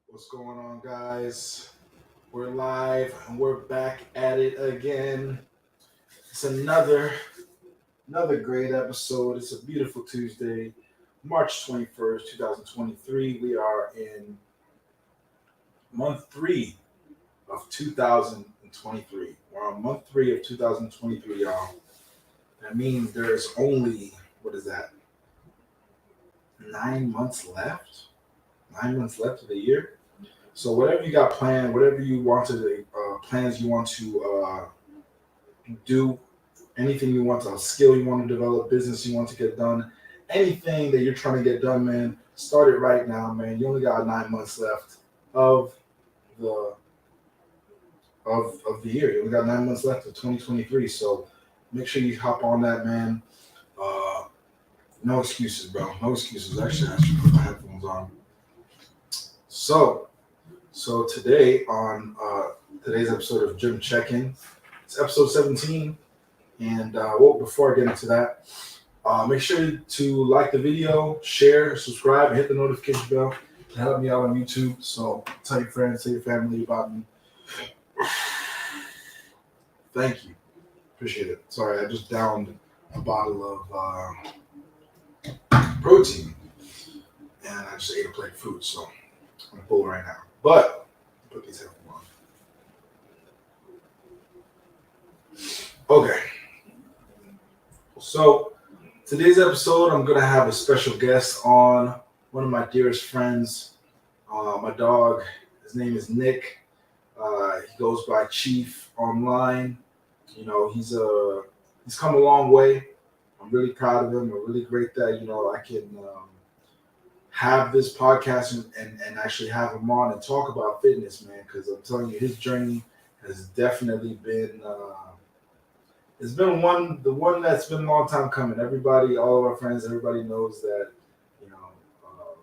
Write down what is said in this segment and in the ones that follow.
What's going on, guys? We're live and we're back at it again. It's another great episode. It's a beautiful Tuesday, March 21st, 2023. We are in month three of 2023. We're on month three of 2023, y'all. That means there's only, what is that, 9 months left? 9 months left of the year. So whatever you got planned, whatever you want to plans you want to do, anything you want to skill you want to develop, business you want to get done, anything that you're trying to get done, man, start it right now, man. You only got 9 months left of the of the year. You only got 9 months left of 2023. So make sure you hop on that, man. Uh, no excuses, bro. No excuses. Actually, I should put my headphones on. So today on today's episode of Gym Check-In, it's episode 17. And before I get into that, make sure to like the video, share, subscribe, and hit the notification bell to help me out on YouTube. So tell your friends, tell your family about me. Thank you. Appreciate it. Sorry, I just downed a bottle of protein and I just ate a plate of food. So I'm full right now. But put these headphones on. Okay. So today's episode, I'm gonna have a special guest on, one of my dearest friends, my dog. His name is Nick. He goes by Chief online. You know, he's come a long way. I'm really proud of him. I'm really great that I can have this podcast and actually have him on and talk about fitness, man. Because I'm telling you, his journey has definitely been. It's been the one that's been a long time coming. Everybody, all of our friends, everybody knows that, you know, uh,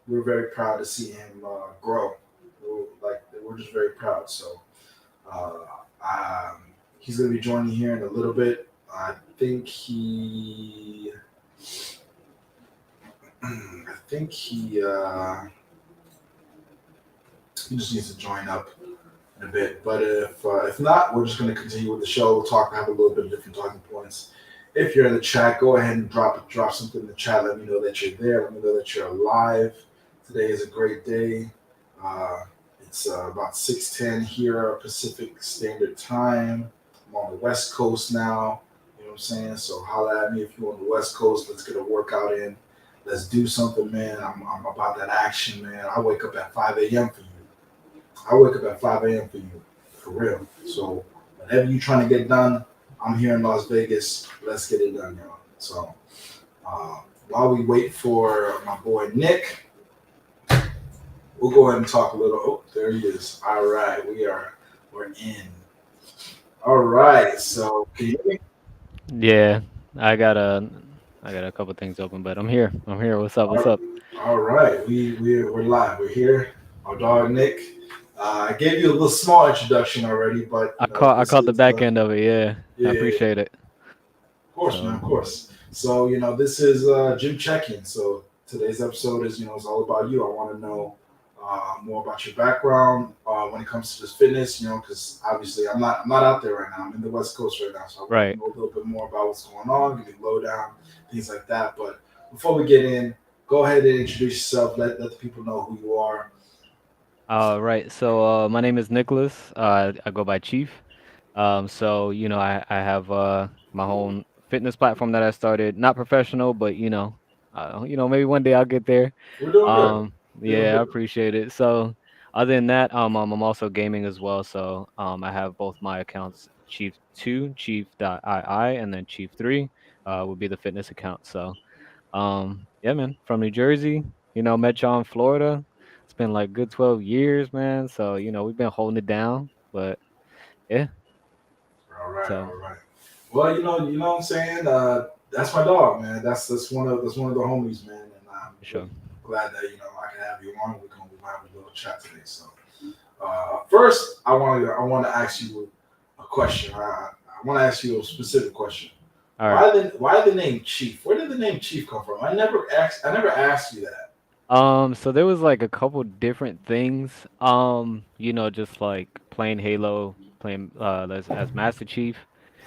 we're very proud to see him grow. We're just very proud. So, uh, um, he's going to be joining here in a little bit. I think he just needs to join up in a bit. But if not, we're just going to continue with the show. We'll have a little bit of different talking points. If you're in the chat, go ahead and drop something in the chat. Let me know that you're there. Let me know that you're alive. Today is a great day. It's about 6:10 here Pacific Standard Time. I'm on the West Coast now. You know what I'm saying? So holla at me if you're on the West Coast. Let's get a workout in. Let's do something, man. I'm about that action, man. I wake up at 5 a.m. for you. I wake up at 5 a.m. for you, for real. So whatever you're trying to get done, I'm here in Las Vegas. Let's get it done, y'all. So while we wait for my boy Nick, we'll go ahead and talk a little. Oh, there he is. All right, we're in. All right, so can you hear me? Yeah, I got a I got a couple things open, but I'm here. I'm here. What's up? What's All up? all right, we're live. We're here. Our dog Nick. I gave you a little small introduction already, but I this caught the is back end of it. Yeah, I yeah, appreciate it. of course, man, So of course. So, this is Jim Check-In. So today's episode is, it's all about you. I want to know more about your background when it comes to this fitness, because obviously I'm not out there right now. I'm in the West Coast right now, so I want to right. know a little bit more about what's going on, give me lowdown, things like that. But before we get in, go ahead and introduce yourself. Let the people know who you are. Right. So my name is Nicholas. I go by Chief. So I have my own fitness platform that I started. Not professional, but maybe one day I'll get there. We're doing good. We're doing Yeah, I good. appreciate it. So other than that, I'm also gaming as well. So I have both my accounts, Chief 2, Chief.ii, and then Chief 3 would be the fitness account. So yeah, man, from New Jersey, met y'all in Florida. It's been like good 12 years, man. So we've been holding it down, but yeah. All right, So all right. Well, you know what I'm saying. That's my dog, man. That's one of the homies, man. And I'm for really sure. glad that I can have you on. We're gonna have a little chat today. So first, I want to ask you a question. I want to ask you a specific question. All right. Why the name Chief? Where did the name Chief come from? I never asked you that. So there was like a couple different things. Just like playing Halo, playing as Master Chief.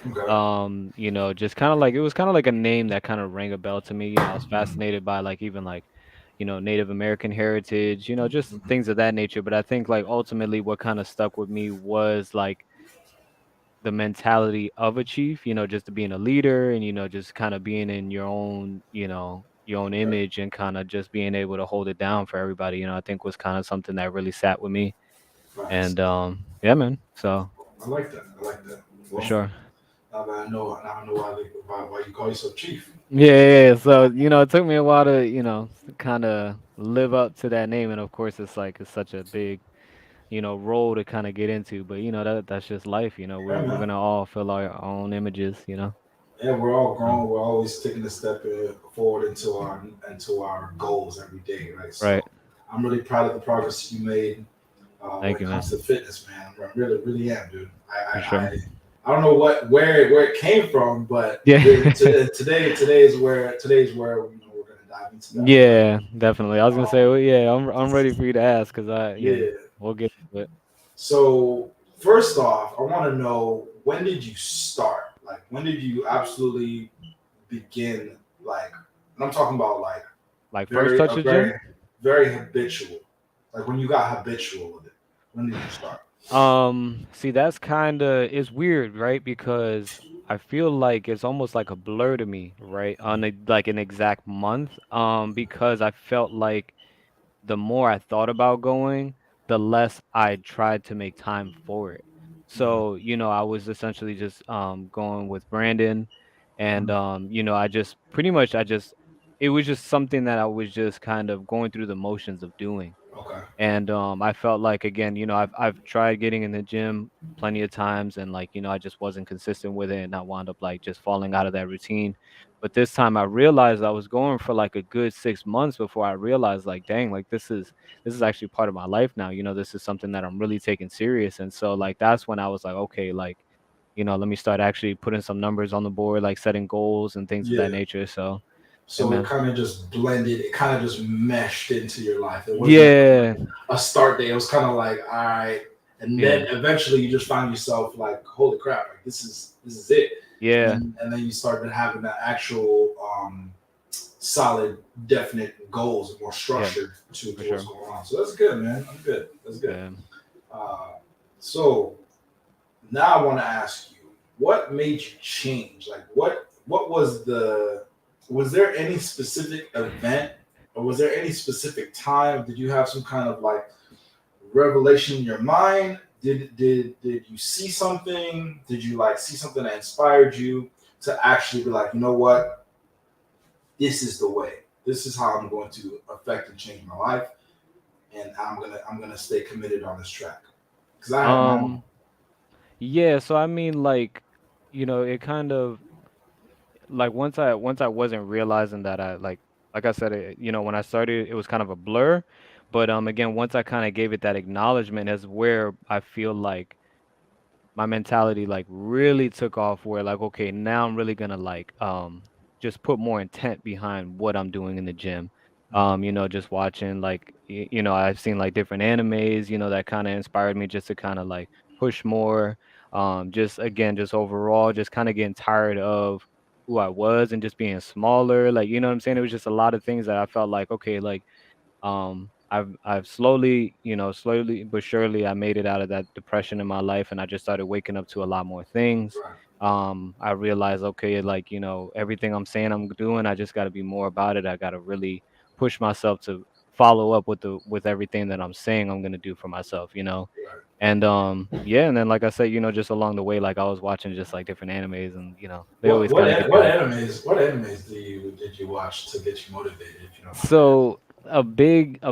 Okay. Just kind of like it was kind of like a name that kind of rang a bell to me. I was fascinated by like even like, Native American heritage, just things of that nature. But I think like ultimately what kind of stuck with me was like the mentality of a chief, just to being a leader and, just kind of being in your own Okay. image and kind of just being able to hold it down for everybody, I think was kind of something that really sat with me. Facts. And yeah, man. So I like that. I like that. for Well, sure. now I know why you call yourself chief. Yeah, yeah, yeah. So, it took me a while to, kind of live up to that name. And of course, it's like it's such a big, role to kind of get into. But that's just life. Yeah, We're man. gonna all fill our own images. Yeah, we're all So, grown. We're always taking a step forward into our goals every day, right? right. So I'm really proud of the progress you made when Thank it you, comes to man. fitness, man. I really, really am, dude. For sure. I don't know where it came from, but Yeah. today's where we're gonna dive into that. But Yeah, definitely. I was gonna say, um, well, yeah, I'm ready for you to ask because yeah, yeah. we'll get to it. So first off, I want to know, when did you start? Like, when did you absolutely begin? Like, and I'm talking about like Like first touch the gym. very habitual. Like when you got habitual with it. When did you start? See, that's kind of it's weird, right? Because I feel like it's almost like a blur to me, right? On like an exact month. Because I felt like the more I thought about going, the less I tried to make time for it. So, I was essentially just going with Brandon and Mhm. I just pretty much I just it was just something that I was just kind of going through the motions of doing. Okay. And I felt like again, I've tried getting in the gym plenty of times and like, I just wasn't consistent with it and I wound up like just falling out of that routine. But this time I realized I was going for like a good 6 months before I realized like, dang, like this is actually part of my life now. This is something that I'm really taking serious. And so like that's when I was like, okay, like, let me start actually putting some numbers on the board, like setting goals and things of that Yeah. nature. So yeah, So it man. kind of just blended. It kind of just meshed into your life. It wasn't Yeah, like a start date. It was kind of like, all right, and then yeah, eventually you just find yourself like, holy crap, like this is it. yeah, And then you started having that actual solid, definite goals and more yeah, structure for to what's sure. going on. So that's good, man. I'm good. That's good. Yeah. Uh, so now I want to ask you, what made you change? Like, what was the? Was there any specific event, or was there any specific time? Did you have some kind of like revelation in your mind? Did you see something? Did you like see something that inspired you to actually be like, you know what? This is the way. This is how I'm going to affect and change my life, and I'm gonna stay committed on this track. Because I have my own. Um, yeah, so I mean like, it kind of like once I wasn't realizing that I like I said when I started it was kind of a blur, but again once I kind of gave it that acknowledgement is where I feel like my mentality like really took off where like okay now I'm really gonna like just put more intent behind what I'm doing in the gym. Just watching like I've seen like different animes, that kind of inspired me just to kind of like push more. Just again just overall just kind of getting tired of who I was and just being smaller. Like you know what I'm saying? It was just a lot of things that I felt like okay like I've slowly, slowly but surely I made it out of that depression in my life and I just started waking up to a lot more things. Right, I realized, okay, like, everything I'm saying I'm doing, I just gotta be more about it. I gotta really push myself to follow up with everything that I'm saying I'm gonna do for myself. right. And yeah, and then like I said, just along the way, like I was watching just like different animes and they always kind of get me hyped. What animes did you watch to get you motivated? If you don't mind me asking. So a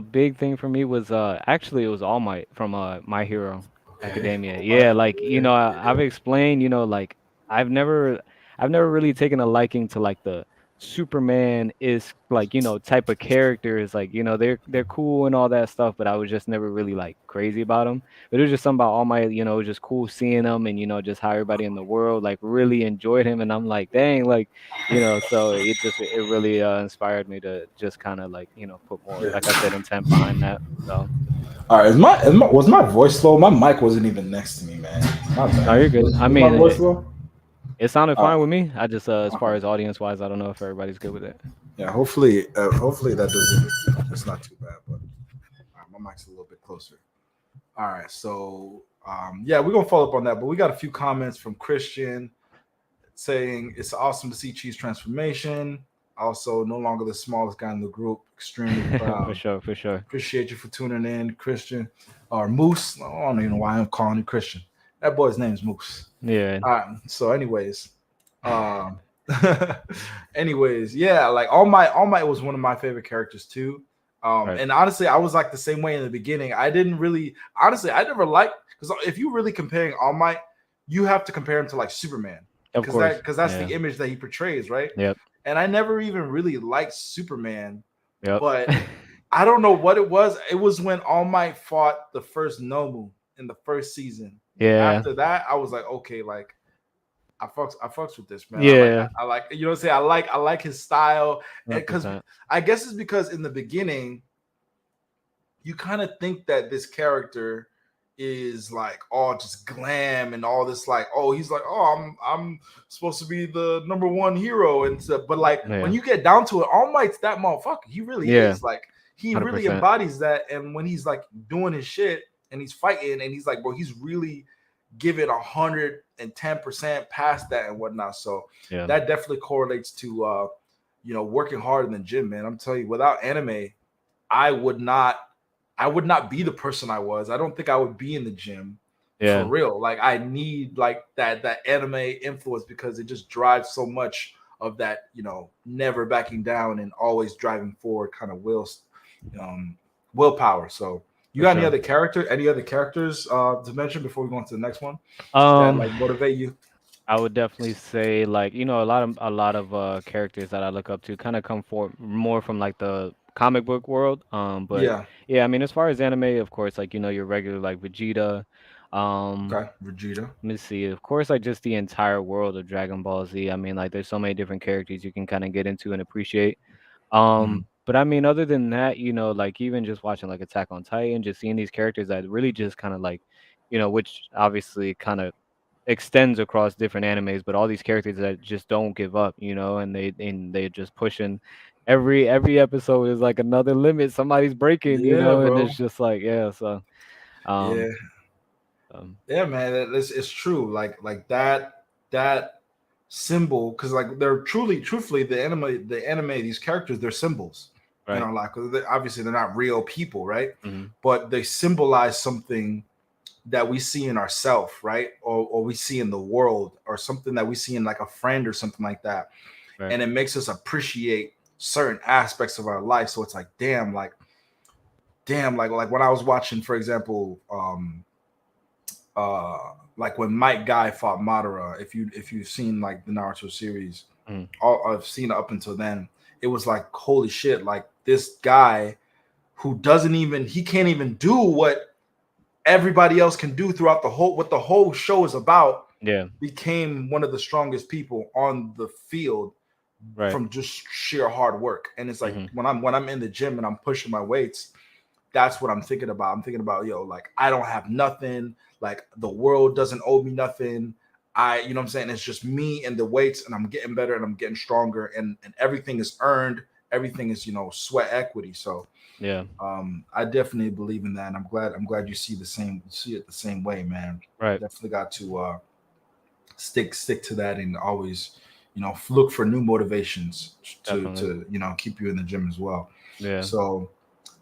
big thing for me was actually it was All Might from My Hero Okay, Academia. all Yeah, right, like yeah, I've explained, like I've never I've never really taken a liking to like the Superman is like, type of characters, like, they're cool and all that stuff, but I was just never really like crazy about them. But it was just something about All Might, it was just cool seeing them, and just how everybody in the world like really enjoyed him, and I'm like, dang, like, so it really inspired me to just kind of like, put more, like I Yeah. said, intent behind that. So All right, was my voice low? My mic wasn't even next to me, man. My no, bad. you're good. I Was my mean, voice low? it sounded All fine right, with me. I just as far okay. as audience wise, I don't know if everybody's good with it. Yeah, hopefully that doesn't. It's not too bad, but my mic's a little bit closer. All right, so yeah, we're gonna follow up on that, but we got a few comments from Christian saying it's awesome to see Chief's transformation. Also, no longer the smallest guy in the group. Extremely For proud. sure, for sure. Appreciate you for tuning in, Christian. Or Moose. I don't even know why I'm calling you Christian. That boy's name is Moose. Yeah, So, um, anyways, yeah, like All Might was one of my favorite characters too. right. And honestly, I was like the same way in the beginning. I didn't really, honestly, I never liked because if you really comparing All Might, you have to compare him to like Superman Of course. because that's Yeah. the image that he portrays, right? Yep. And I never even really liked Superman, Yep. but I don't know what it was. It was when All Might fought the first Nomu in the first season. Yeah. After that, I was like, okay, like I fucks with this man. Yeah. I like you know what I'm saying. I like his style because 100%. I guess it's because in the beginning you kind of think that this character is like all just glam and all this like he's like I'm supposed to be the number one hero and stuff, but like when Yeah. you get down to it, All Might's that motherfucker. He really Yeah. is like he really 100%. embodies that, and when he's like doing his shit and he's fighting and he's like bro, he's really giving 110% past that and whatnot. So Yeah. that definitely correlates to working hard in the gym, man. I'm telling you, without anime, I would not I would not be the person I was. I don't think I would be in the gym for Yeah. real. Like I need like that anime influence because it just drives so much of that, never backing down and always driving forward kind of willpower. So you For got sure. any other characters to mention before we go on to the next one that Um, like motivate you? I would definitely say like, a lot of characters that I look up to kind of come for more from like the comic book world. But Yeah. yeah, I mean, as far as anime, of course, like, your regular like Vegeta. Um, Okay. Vegeta. Let me see. Of course, like just the entire world of Dragon Ball Z. I mean, like there's so many different characters you can kind of get into and appreciate. Mhm. But I mean, other than that, like even just watching like Attack on Titan, just seeing these characters that really just kind of like, which obviously kind of extends across different animes, but all these characters that just don't give up, and they just pushing. Every episode is like another limit. Somebody's breaking, Yeah, and bro. it's just like, yeah. So, Yeah. um, um Yeah, man, it's true. Like that symbol, because like they're truthfully, the anime, these characters, they're symbols. right. Like obviously they're not real people, right? Hmm. But they symbolize something that we see in ourselves, right? Or we see in the world, or something that we see in like a friend or something like that, Right. and it makes us appreciate certain aspects of our life. So it's like, damn, like when I was watching, for example, like when Mike Guy fought Madara, if you've seen like the Naruto series, Mm. all I've seen up until then, it was like holy shit, like this guy who he can't even do what everybody else can do throughout what the whole show is about, Yeah. became one of the strongest people on the field Right. from just sheer hard work. And it's like Hmm. when I'm in the gym and I'm pushing my weights, that's what I'm thinking about. I'm thinking about, like I don't have nothing, like the world doesn't owe me nothing. You know what I'm saying? It's just me and the weights, and I'm getting better and I'm getting stronger, and everything is earned. Everything is, sweat equity. So Yeah. I definitely believe in that. And I'm glad you see it the same way, man. Right. Definitely got to stick to that, and always, look for new motivations to Definitely. to keep you in the gym as well. Yeah. So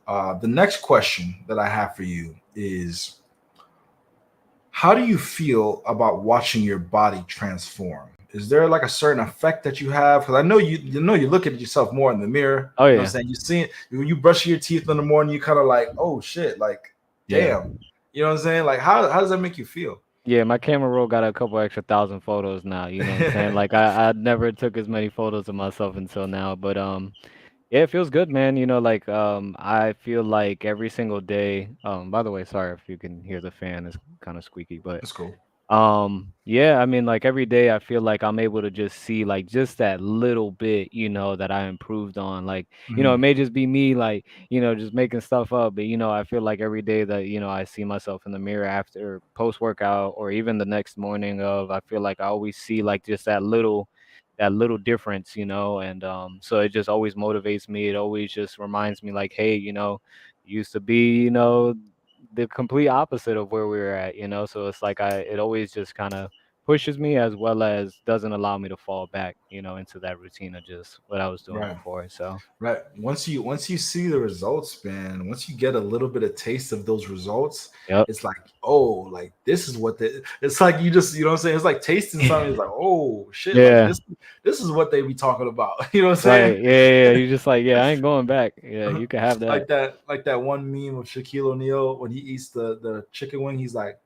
the next question that I have for you is, how do you feel about watching your body transform? Is there like a certain effect that you have? Because I know you look at yourself more in the mirror. Oh You know what I'm yeah. saying? You see it when you brush your teeth in the morning. You kind of like, oh shit, like Yeah. damn. You know what I'm saying? Like how does that make you feel? Yeah, my camera roll got a couple extra thousand photos now, you know what I'm saying? Like I never took as many photos of myself until now, but yeah, it feels good, man. You know, like I feel like every single day. By the way, sorry if you can hear the fan, it's kind of squeaky, but That's cool. yeah, I mean, like every day I feel like I'm able to just see like just that little bit, that I improved on. Like, it Mhm. may just be me like, just making stuff up, but I feel like every day that, I see myself in the mirror after post workout or even the next morning I feel like I always see like just that little difference, and so it just always motivates me. It always just reminds me like, hey, used to be, the complete opposite of where we were at, so it's like it always just kind of pushes me as well as doesn't allow me to fall back, into that routine of just what I was doing Right. before. So Right. Once you see the results, man, once you get a little bit of taste of those results, yep. it's like, oh, like this is what they it's like you just, you know what I'm saying? It's like tasting something, it's like, oh shit, like Yeah. this is what they be talking about. You know what I'm saying? Right. Yeah, yeah, yeah. You just like, yeah, I ain't going back. Yeah, you can have that. Like that one meme of Shaquille O'Neal when he eats the chicken wing, he's like,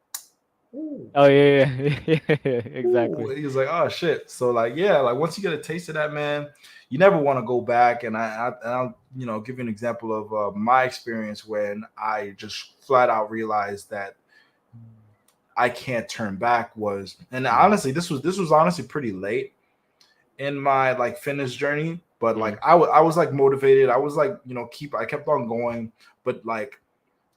ooh. Oh yeah, yeah, yeah. Ooh, Exactly. he was like, oh shit. So like, yeah, like once you get a taste of that, man, you never want to go back. And I'll give you an example of my experience when I just flat out realized that I can't turn back was, and Mm, honestly, this was honestly pretty late in my like fitness journey, but like mm, I was like motivated. I was like I kept on going, but like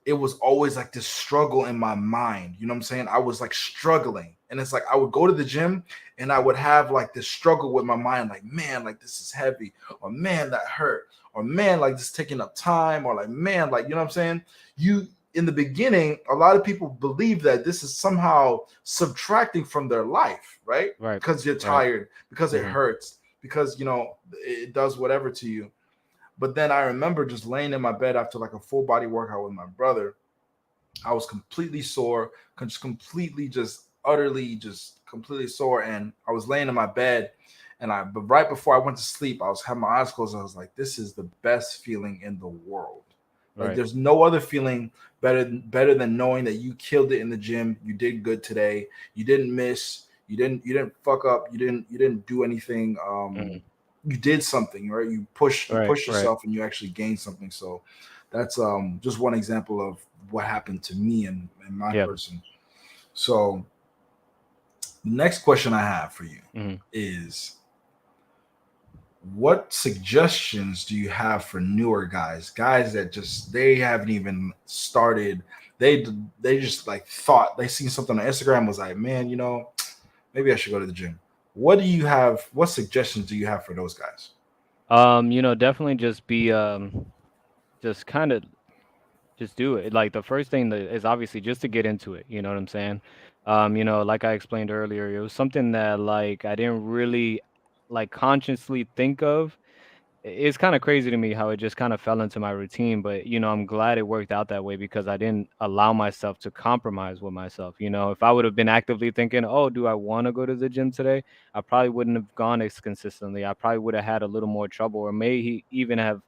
it was always like this struggle in my mind. You know what I'm saying? I was like struggling. And it's like I would go to the gym and I would have like this struggle with my mind, like, man, like this is heavy, or man, that hurt, or man, like this is taking up time, or like, man, like, you know what I'm saying? You in the beginning, a lot of people believe that this is somehow subtracting from their life, right? right. Because you're Right. tired, because it Hmm. hurts, because it does whatever to you. But then I remember just laying in my bed after like a full body workout with my brother. I was completely sore, just utterly, just completely sore. And I was laying in my bed, but right before I went to sleep, I was having my eyes closed. I was like, this is the best feeling in the world. Like, Right. there's no other feeling better than knowing that you killed it in the gym. You did good today. You didn't miss. You didn't fuck up. You didn't do anything. Mm, You did something, right? You right. push Right. yourself and you actually gained something. So that's just one example of what happened to me and my Yeah. person. So the next question I have for you Hmm. is, what suggestions do you have for newer guys that just they haven't even started, they they just like thought they seen something on Instagram, was like, man, maybe I should go to the gym. What suggestions do you have for those guys? Definitely just be just kind of just do it. Like the first thing that is obviously just to get into it. You know what I'm saying? Like I explained earlier, it was something that like I didn't really like consciously think of. It's kind of crazy to me how it just kind of fell into my routine, but I'm glad it worked out that way because I didn't allow myself to compromise with myself. If I would have been actively thinking, "Oh, do I want to go to the gym today?" I probably wouldn't have gone as consistently. I probably would have had a little more trouble, or even have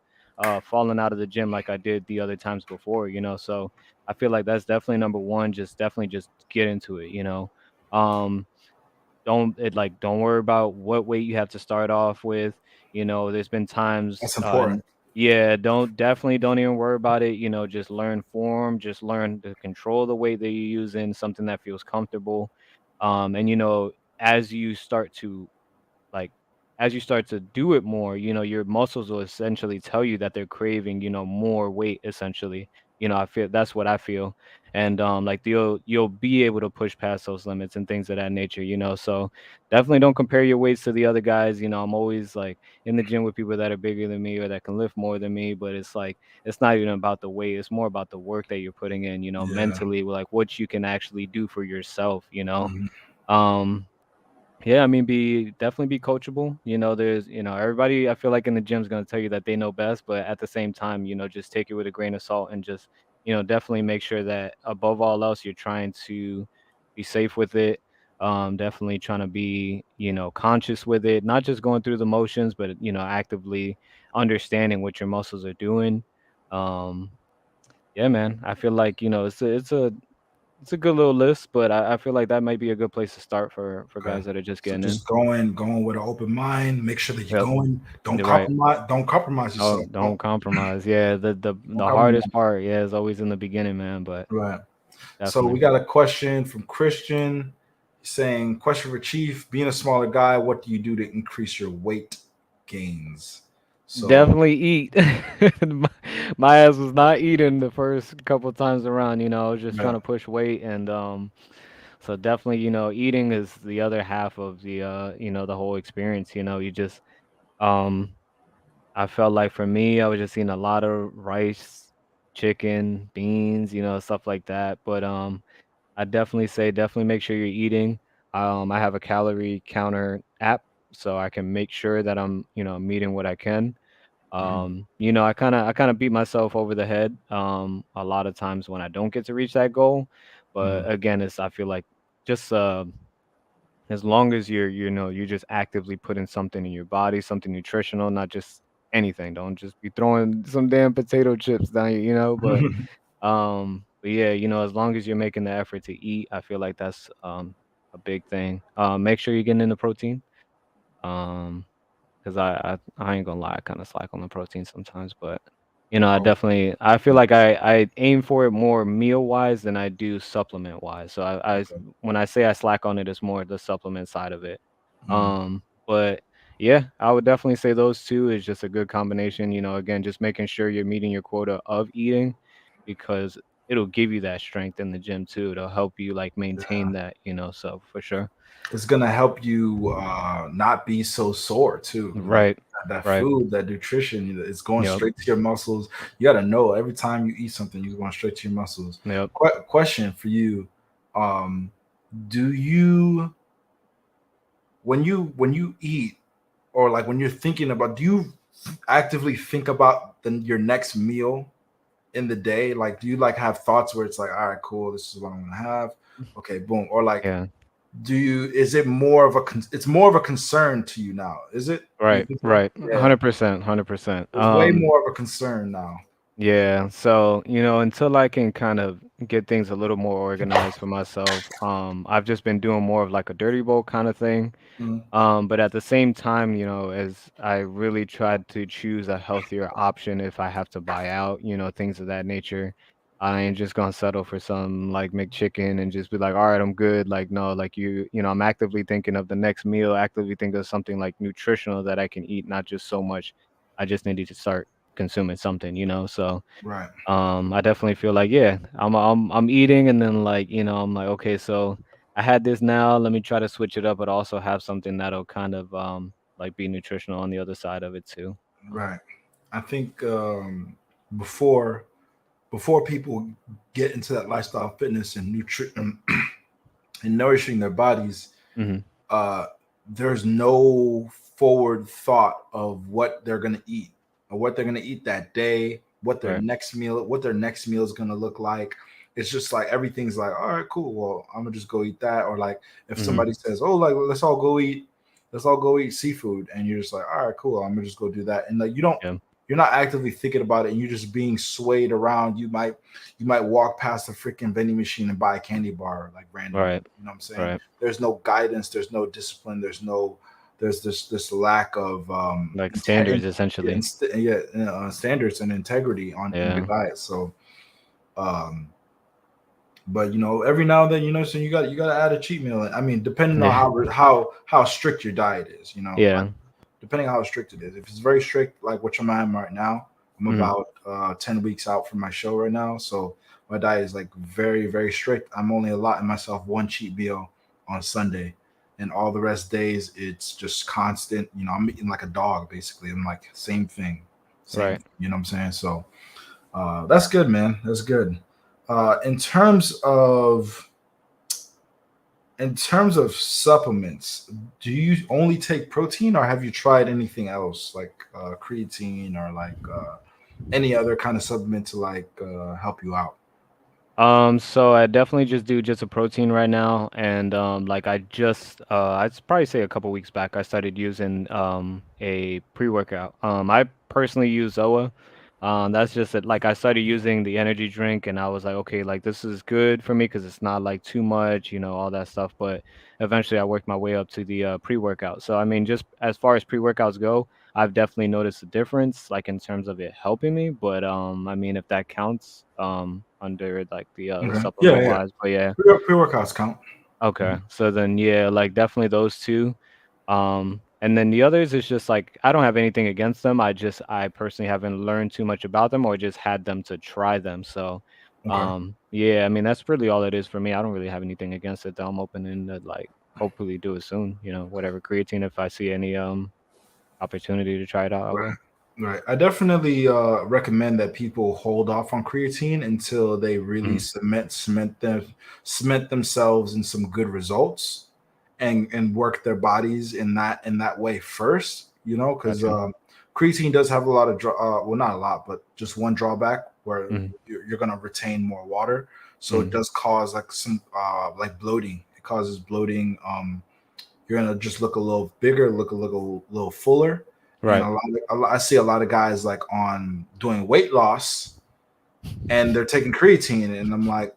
fallen out of the gym like I did the other times before. So I feel like that's definitely number one. Just definitely just get into it. Um, don't worry about what weight you have to start off with. There's been times That's important. yeah, don't even worry about it. Just learn form, just learn to control the weight that you're using, something that feels comfortable. And as you start to like as you start to do it more, your muscles will essentially tell you that they're craving, more weight essentially. I feel that's what I feel. And like you'll be able to push past those limits and things of that nature, so definitely don't compare your weights to the other guys. I'm always like in the gym with people that are bigger than me or that can lift more than me, but it's like it's not even about the weight, it's more about the work that you're putting in, Yeah. mentally, like what you can actually do for yourself. Mhm. um yeah, I mean, definitely be coachable. There's, everybody I feel like in the gym is going to tell you that they know best, but at the same time, just take it with a grain of salt and just, definitely make sure that above all else, you're trying to be safe with it. Definitely trying to be, conscious with it, not just going through the motions, but, actively understanding what your muscles are doing. Um, yeah, man, I feel like, it's a it's a good little list, but I feel like that might be a good place to start for Okay. guys that are just So getting in. just going with an open mind. Make sure that you're Yep, going. Don't you're right. compromise. Don't compromise yourself. Don't compromise. Yeah, Don't the compromise. hardest part, yeah, is always in the beginning, man. But Right. So we definitely. got a question from Christian saying, question for Chief, being a smaller guy, what do you do to increase your weight gains? So Definitely eat. My my ass was not eating the first couple times around, I was just trying right. to push weight and so definitely, eating is the other half of the whole experience, you just um I felt like for me, I was just eating a lot of rice, chicken, beans, stuff like that. But I definitely say definitely make sure you're eating. I have a calorie counter app so I can make sure that I'm eating what I can. Mhm. I kind of beat myself over the head a lot of times when I don't get to reach that goal. But Mhm. again, I feel like just as long as you're just actively putting something in your body, something nutritional, not just anything. Don't just be throwing some damn potato chips down but yeah, as long as you're making the effort to eat, I feel like that's a big thing. Make sure you're getting in the protein. Um 'Cause I ain't gonna lie, I kinda slack on the protein sometimes, but, Oh, I feel okay. like I aim for it more meal-wise than I do supplement-wise. So Okay. when I say I slack on it, it's more the supplement side of it. Mhm. But yeah, I would definitely say those 2 is just a good combination, again, just making sure you're meeting your quota of eating because it'll give you that strength in the gym too. It'll help you, like, Yeah. maintain that, so for sure. It's gonna help you not be so sore too. Like Right. that Right. food, that nutrition, it's going Yep. straight to your muscles. You got to know every time you eat something, you're going straight to your muscles. Yep. Question for you: um, Do you when you eat or like when you're thinking about, do you actively think about your next meal in the day? Like, do you like have thoughts where it's like, all right, cool, this is what I'm gonna have. Okay, boom. Or like, Yeah. do you is it more of a it's more of a concern to you now, is it? You Right, think so? right. Yeah, 100%, 100%. it's way more of a concern now. Yeah, so, until I can kind of get things a little more organized for myself, I've just been doing more of like a dirty bowl kind of thing. Mhm. But at the same time, as I really tried to choose a healthier option if I have to buy out, things of that nature. I ain't just gonna settle for some like McChicken and just be like, all right, I'm good. Like, no, like I'm actively thinking of the next meal, actively think of something like nutritional that I can eat, not just so much. I just needed to start consuming something. So Right, I definitely feel like, yeah, I'm eating and then like, I'm like, okay, so I had this now, let me try to switch it up, but also have something that'll kind of like be nutritional on the other side of it too. right. I think before before people get into that lifestyle of fitness and nutrition and nourishing their bodies, Mhm. uh, there's no forward thought of what they're gonna eat or what they're gonna eat that day, Right. what their next meal is gonna look like. It's just like everything's like, all right, cool. Well, I'm gonna just go eat that. Or like if Mhm. somebody says, oh, like let's all go eat seafood, and you're just like, all right, cool. I'm gonna just go do that. And like Yeah. you're not actively thinking about it, and you're just being swayed around. You might walk past a freaking vending machine and buy a candy bar like randomly. Right. You know what I'm saying? Right. There's no guidance, there's no discipline, there's this lack of Like standards essentially. standards and integrity in the Yeah. diet. So um but every now and then, so you got to add a cheat meal. I mean, depending on Yeah. how strict your diet is, like Yeah. depending on how strict it is. If it's very strict, like which I'm at right now, I'm Mhm. about 10 weeks out from my show right now. So my diet is like very, very strict. I'm only allotting myself one cheat meal on Sunday. And all the rest days, it's just constant. I'm eating like a dog, basically. I'm like, same thing. Same, Right. you know what I'm saying? So that's good, man. That's good. In terms of supplements, do you only take protein, or have you tried anything else like creatine or like any other kind of supplement to like help you out? So I definitely just do just a protein right now, and like I'd probably say a couple weeks back I started using a pre-workout. I personally use ZOA. That's just it. Like I started using the energy drink, and I was like, okay, like this is good for me because it's not like too much, all that stuff. But eventually, I worked my way up to the pre-workout. So I mean, just as far as pre-workouts go, I've definitely noticed a difference, like in terms of it helping me. But I mean, if that counts, under like the Okay. Yeah, supplement yeah. wise, but yeah. Pre-workouts count. Okay. Mhm. So then, yeah, like definitely those two. And then the others is just like I don't have anything against them. I personally haven't learned too much about them or just had them to try them. So, Okay. yeah, I mean that's really all it is for me. I don't really have anything against it though. I'm open to like hopefully do it soon. Whatever creatine if I see any opportunity to try it out, I Right. will. Right. I definitely recommend that people hold off on creatine until they really Mhm. cement themselves in some good results, and work their bodies in that way first. Because Gotcha. creatine does have a lot of well, not a lot, but just one drawback where Mhm. you're going to retain more water, so it Mhm. does cause like some like bloating. It causes bloating. You're gonna just look a little bigger, look a little fuller, and Right. I see a lot of guys like on doing weight loss, and they're taking creatine, and I'm like,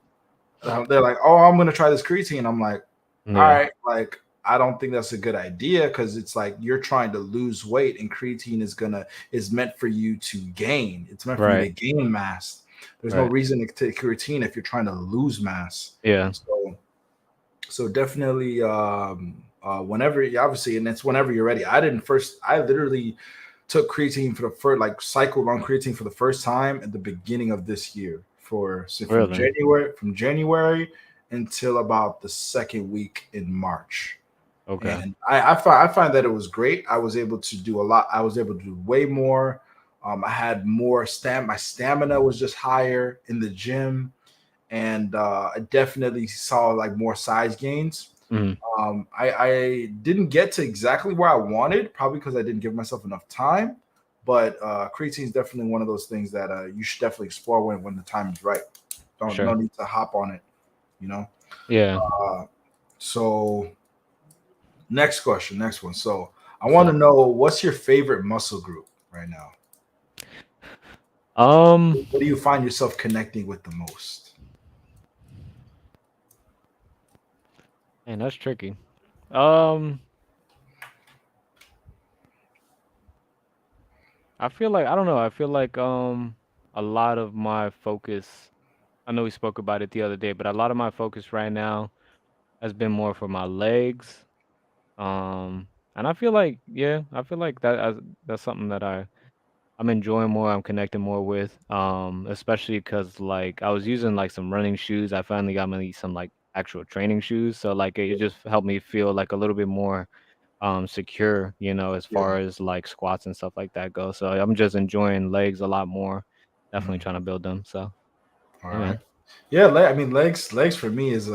they're like, oh, I'm gonna try this creatine. I'm like, all Yeah. right, like I don't think that's a good idea because it's like you're trying to lose weight, and creatine is meant for you to gain. It's meant for you to Right. gain mass. There's no Right. reason to take creatine if you're trying to lose mass. Yeah. So definitely whenever obviously, and it's whenever you're ready. I literally took creatine for the first, like cycled on creatine for the first time at the beginning of this year, from Really. January until about the second week in March. Okay. And I find that it was great. I was able to do a lot. I was able to do way more. I had more my stamina was just higher in the gym, and I definitely saw like more size gains. Mhm. I didn't get to exactly where I wanted, probably because I didn't give myself enough time. But creatine is definitely one of those things that you should definitely explore when the time is right. For Don't No sure. need to hop on it, you know. Yeah. Uh, so next question, next one. So I What's want to up? know, what's your favorite muscle group right now? Um, What do you find yourself connecting with the most? Man, that's tricky. Um, I feel like I don't know. I feel like a lot of my focus. I know we spoke about it the other day, but a lot of my focus right now has been more for my legs. And I feel like yeah, I feel like that's something that I'm enjoying more. I'm connecting more with. Especially because like I was using like some running shoes. I finally got me some like actual training shoes, so like it just helped me feel like a little bit more secure, as Yeah. far as like squats and stuff like that go. So I'm just enjoying legs a lot more. Definitely Mhm. trying to build them. So All yeah, right. man. Yeah, I mean, legs for me is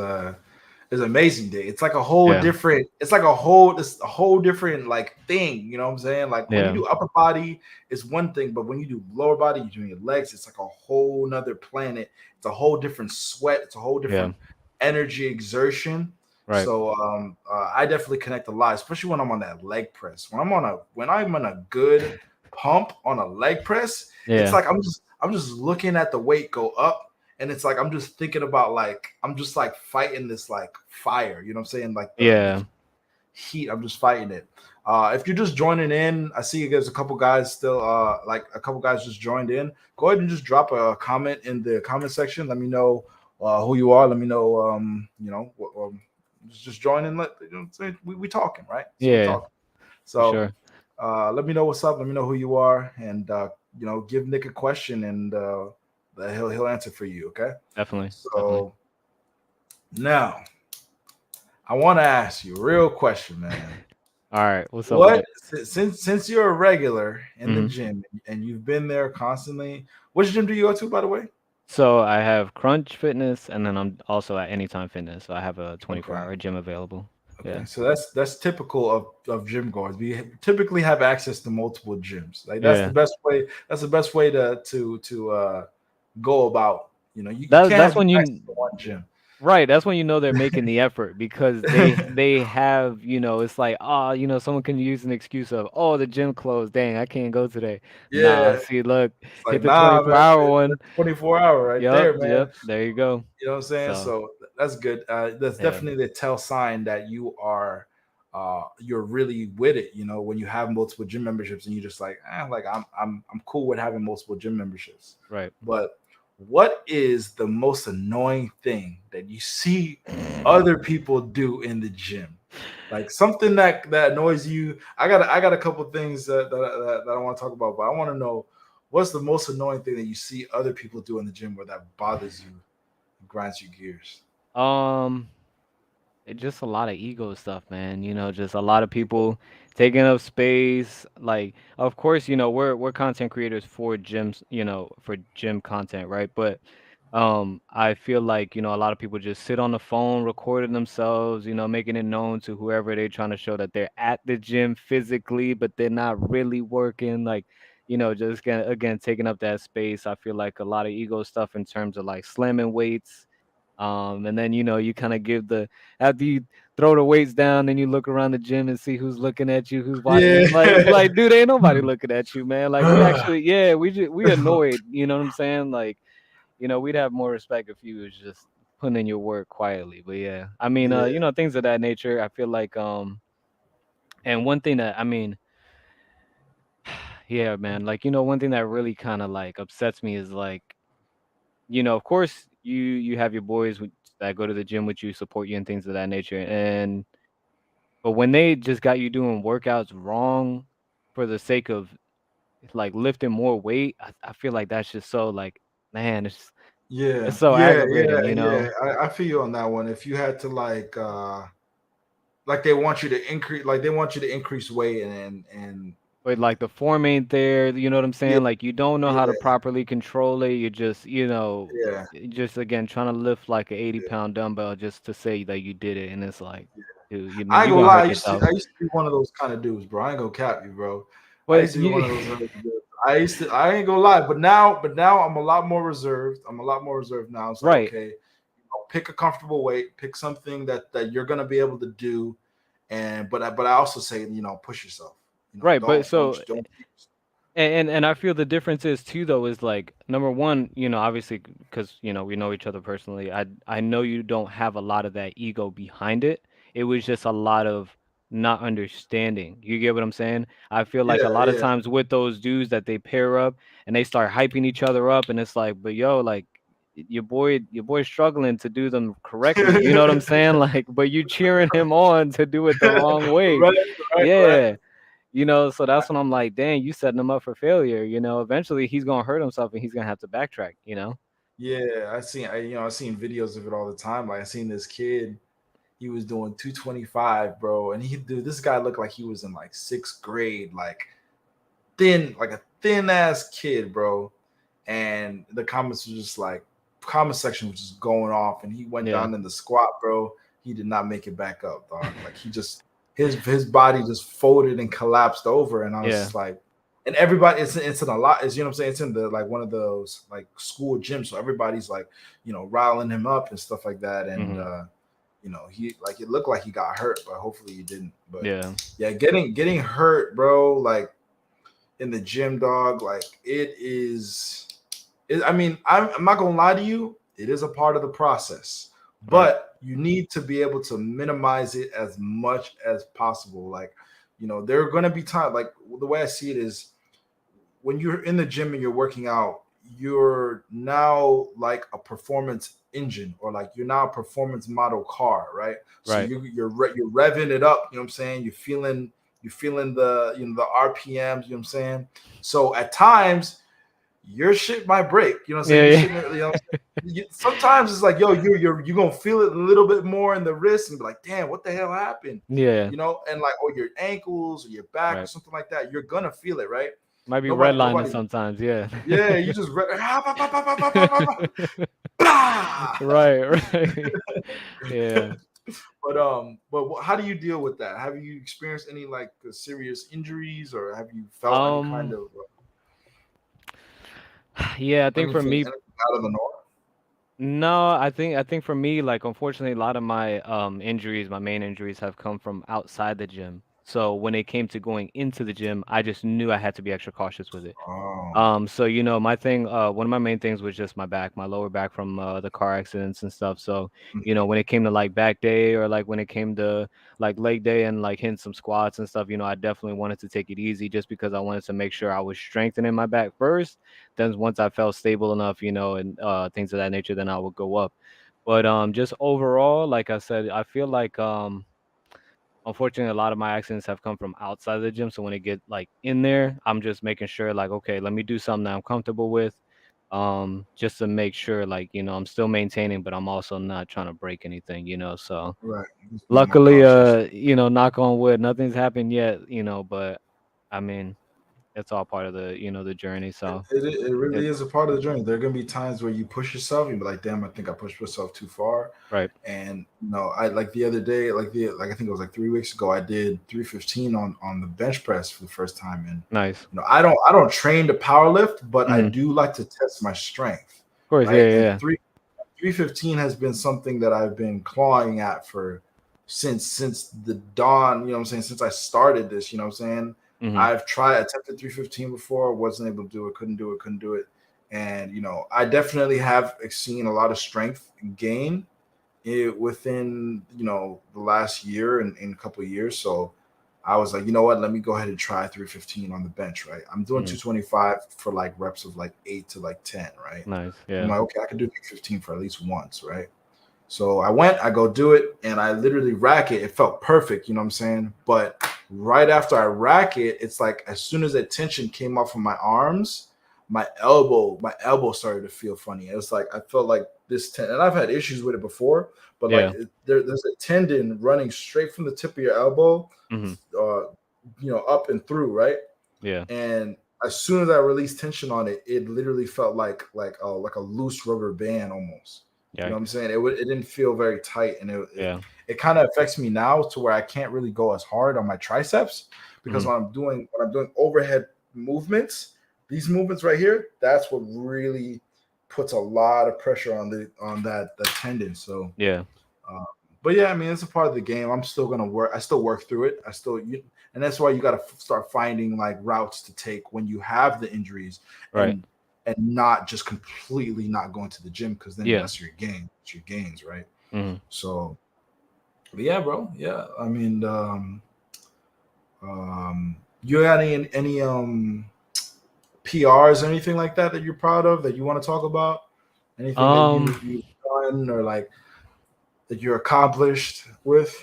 amazing day. It's like a whole Yeah, different. It's a whole different like thing. You know what I'm saying? Like when you yeah, do upper body, it's one thing, but when you do lower body, you're doing your legs. It's like a whole nother planet. It's a whole different sweat. It's a whole yeah. different energy exertion. Right. So I definitely connect a lot, especially when I'm on that leg press. When I'm on a good pump on a leg press, it's Yeah, like I'm just looking at the weight go up, and it's like I'm just thinking about, like, I'm just like fighting this like fire, you know what I'm saying, like the yeah, heat. I'm just fighting it. If you're just joining in, I see there's a couple guys still, like a couple guys just joined in. Go ahead and just drop a comment in the comment section. Let me know who you are. Let me know, just join in. We talking, right? So we yeah, talking. for So sure. let me know what's up. Let me know who you are, and give Nick a question, and that he'll answer for you. Okay. Definitely, definitely. So now I want to ask you a real question, man. All right, what's up with What it? since you're a regular in the hmm gym and you've been there constantly, which gym do you go to, by the way? So I have Crunch Fitness, and then I'm also at Anytime Fitness. So I have a Okay. 24-hour gym available. Okay. Yeah, So that's typical of gym goers. We typically have access to multiple gyms. Like that's the yeah. best way. That's the best way to go about. You That's can't have that's just when access you to one gym. Right, that's when you know they're making the effort because they have, it's like, oh, someone can use an excuse of, oh, the gym closed, dang, I can't go today. Nah, Yeah, see, look, it's hit like, the nah, man, 24-hour one. that's 24-hour right Yep, there, man. yep, there you go. You know what I'm saying? So, So that's good. That's yeah, definitely the tell sign that you're really with it. When you have multiple gym memberships and you just like, like I'm cool with having multiple gym memberships. right. But what is the most annoying thing that you see other people do in the gym? Like something that annoys you. I got a couple things that I want to talk about, but I want to know what's the most annoying thing that you see other people do in the gym where that bothers you, grinds your gears. Um, it's just a lot of ego stuff, man. Just a lot of people taking up space. Like, of course, we're content creators for gyms, for gym content, right? But I feel like, a lot of people just sit on the phone recording themselves, making it known to whoever they're trying to show that they're at the gym physically, but they're not really working. Like, just again taking up that space. I feel like a lot of ego stuff in terms of like slamming weights. And then you kind of give the after you throw the weights down, then you look around the gym and see who's looking at you, who's watching. Yeah. It's like, dude, ain't nobody looking at you, man. Like we actually, yeah, we annoyed. You know what I'm saying? Like, we'd have more respect if you was just putting in your work quietly. But yeah, I mean, Yeah. things of that nature. I feel like, and one thing that I mean, yeah, man, like one thing that really kind of like upsets me is like, of course you have your boys that go to the gym with you, support you, and things of that nature, and but when they just got you doing workouts wrong for the sake of like lifting more weight, I feel like that's just so like, man, it's Yeah. so Yeah. aggravating, Yeah. Yeah. I feel you on that one. If you had to like they want you to increase, like they want you to increase weight and But like the form ain't there, you know what I'm yeah, saying? Like you don't know how to yeah, properly control it. You're just, yeah, just again trying to lift like an 80 yeah. pound dumbbell just to say that you did it, and it's like, dude, I ain't you're gonna gonna lie. I hurt used to yourself. I used to be one of those kind of dudes, bro. I ain't gonna cap you, bro. I But used to be one of those dudes. I ain't gonna lie, but now I'm a lot more reserved. I'm a lot more reserved now. It's like, right, okay, pick a comfortable weight, pick something that you're gonna be able to do, but I also say, push yourself. right. But Don't. and I feel the difference is too though is like number one, obviously because we know each other personally. I know you don't have a lot of that ego behind it. It was just a lot of not understanding. You get what I'm saying? I feel like a Yeah, lot of yeah. times with those dudes that they pair up and they start hyping each other up, and it's like, but yo, like your boy's struggling to do them correctly. You know what I'm saying? Like, but you cheering him on to do it the wrong way. Right, right, right. Yeah. So that's when I'm like, dang, you setting him up for failure. Eventually he's gonna hurt himself and he's gonna have to backtrack. Yeah, I seen videos of it all the time. Like I seen this kid, he was doing 225, bro, and dude, this guy looked like he was in like sixth grade, like a thin ass kid, bro. And the comments were just like, comment section was just going off, and he went Yeah. down in the squat, bro. He did not make it back up, dog. Like he just his body just folded and collapsed over, and I was Yeah. just like, and everybody, it's in a lot, it's, you know what I'm saying, it's in the like one of those like school gyms, so everybody's like, riling him up and stuff like that, and Hmm. he like it looked like he got hurt, but hopefully he didn't. But Yeah. yeah, getting hurt, bro, like in the gym, dog, like I mean, I'm not gonna lie to you, it is a part of the process, Right. but you need to be able to minimize it as much as possible. Like, there are gonna be times, like the way I see it is, when you're in the gym and you're working out, you're now like a performance engine, or like you're now a performance model car, right? So Right. you're revving it up. You know what I'm saying? You're feeling the the RPMs. You know what I'm saying? So at times your shit might break. You know what I'm saying? Yeah. You Yeah. shouldn't. Sometimes it's like, yo, you're gonna feel it a little bit more in the wrist and be like, damn, what the hell happened? Yeah. And like, or your ankles or your back or Right. something like that. You're gonna feel it, right? Might be redlining Nobody. sometimes. Yeah. Yeah, you just bah! Right. Right. Yeah. But how do you deal with that? Have you experienced any like serious injuries, or have you felt any kind Um. of Yeah. I think for me, anything out of the norm? No, I think for me, like unfortunately, a lot of my injuries, my main injuries, have come from outside the gym. So when it came to going into the gym, I just knew I had to be extra cautious with it. Oh, So my thing, one of my main things was just my back, my lower back from the car accidents and stuff. So, when it came to like back day or like when it came to like leg day and like hitting some squats and stuff, I definitely wanted to take it easy just because I wanted to make sure I was strengthening my back first. Then once I felt stable enough, and things of that nature, then I would go up. But just overall, like I said, I feel like unfortunately, a lot of my accidents have come from outside of the gym. So when it get like in there, I'm just making sure like, okay, let me do something that I'm comfortable with. Just to make sure like, I'm still maintaining, but I'm also not trying to break anything. So right. Just being more luckily, cautious. knock on wood, nothing's happened yet, but I mean, it's all part of the journey. So It it really is a part of the journey. There are gonna be times where you push yourself, and be like, "Damn, I think I pushed myself too far." right. And I like the other day, like I think it was like 3 weeks ago, I did 315 on the bench press for the first time, and Nice. I don't train to power lift, but I Mhm. do like to test my strength, Of course, yeah, right? yeah, And yeah. 315 has been something that I've been clawing at for since the dawn, what I'm saying, since I started this, what I'm saying. Mhm. I've tried attempted 315 before, wasn't able to do it, couldn't do it. And I definitely have seen a lot of strength gain within the last year and a couple of years. So I was like, you know what, let me go ahead and try 315 on the bench, right? I'm doing Mhm. 225 for like reps of like 8 to like 10, right? Nice. I'm Yeah. like, okay, I could do 315 for at least once, right? So I go do it, and I literally rack it. It felt perfect, you know what I'm saying? But right after I rack it, it's like as soon as that tension came off of my arms, my elbow started to feel funny. It was like I felt like and I've had issues with it before, but like Yeah. there's a tendon running straight from the tip of your elbow, Mhm. uh, up and through, right? Yeah. And as soon as I released tension on it, it literally felt like a loose rubber band almost. You know what I'm Yikes. saying? It didn't feel very tight, and Yeah. it kind of affects me now to where I can't really go as hard on my triceps because Mhm. when I'm doing overhead movements, these movements right here, that's what really puts a lot of pressure on that tendon. So Yeah. uh, but yeah, I mean, it's a part of the game. I'm still gonna work. I still work through it. And that's why you got to start finding like routes to take when you have the injuries, Right. and not just completely not going to the gym because then Yeah. that's your gains, right? Mhm. So, but yeah, bro. Yeah, I mean, you got any PRs or anything like that you're proud of that you want to talk about? Anything that Um, you've done or like that you're accomplished with?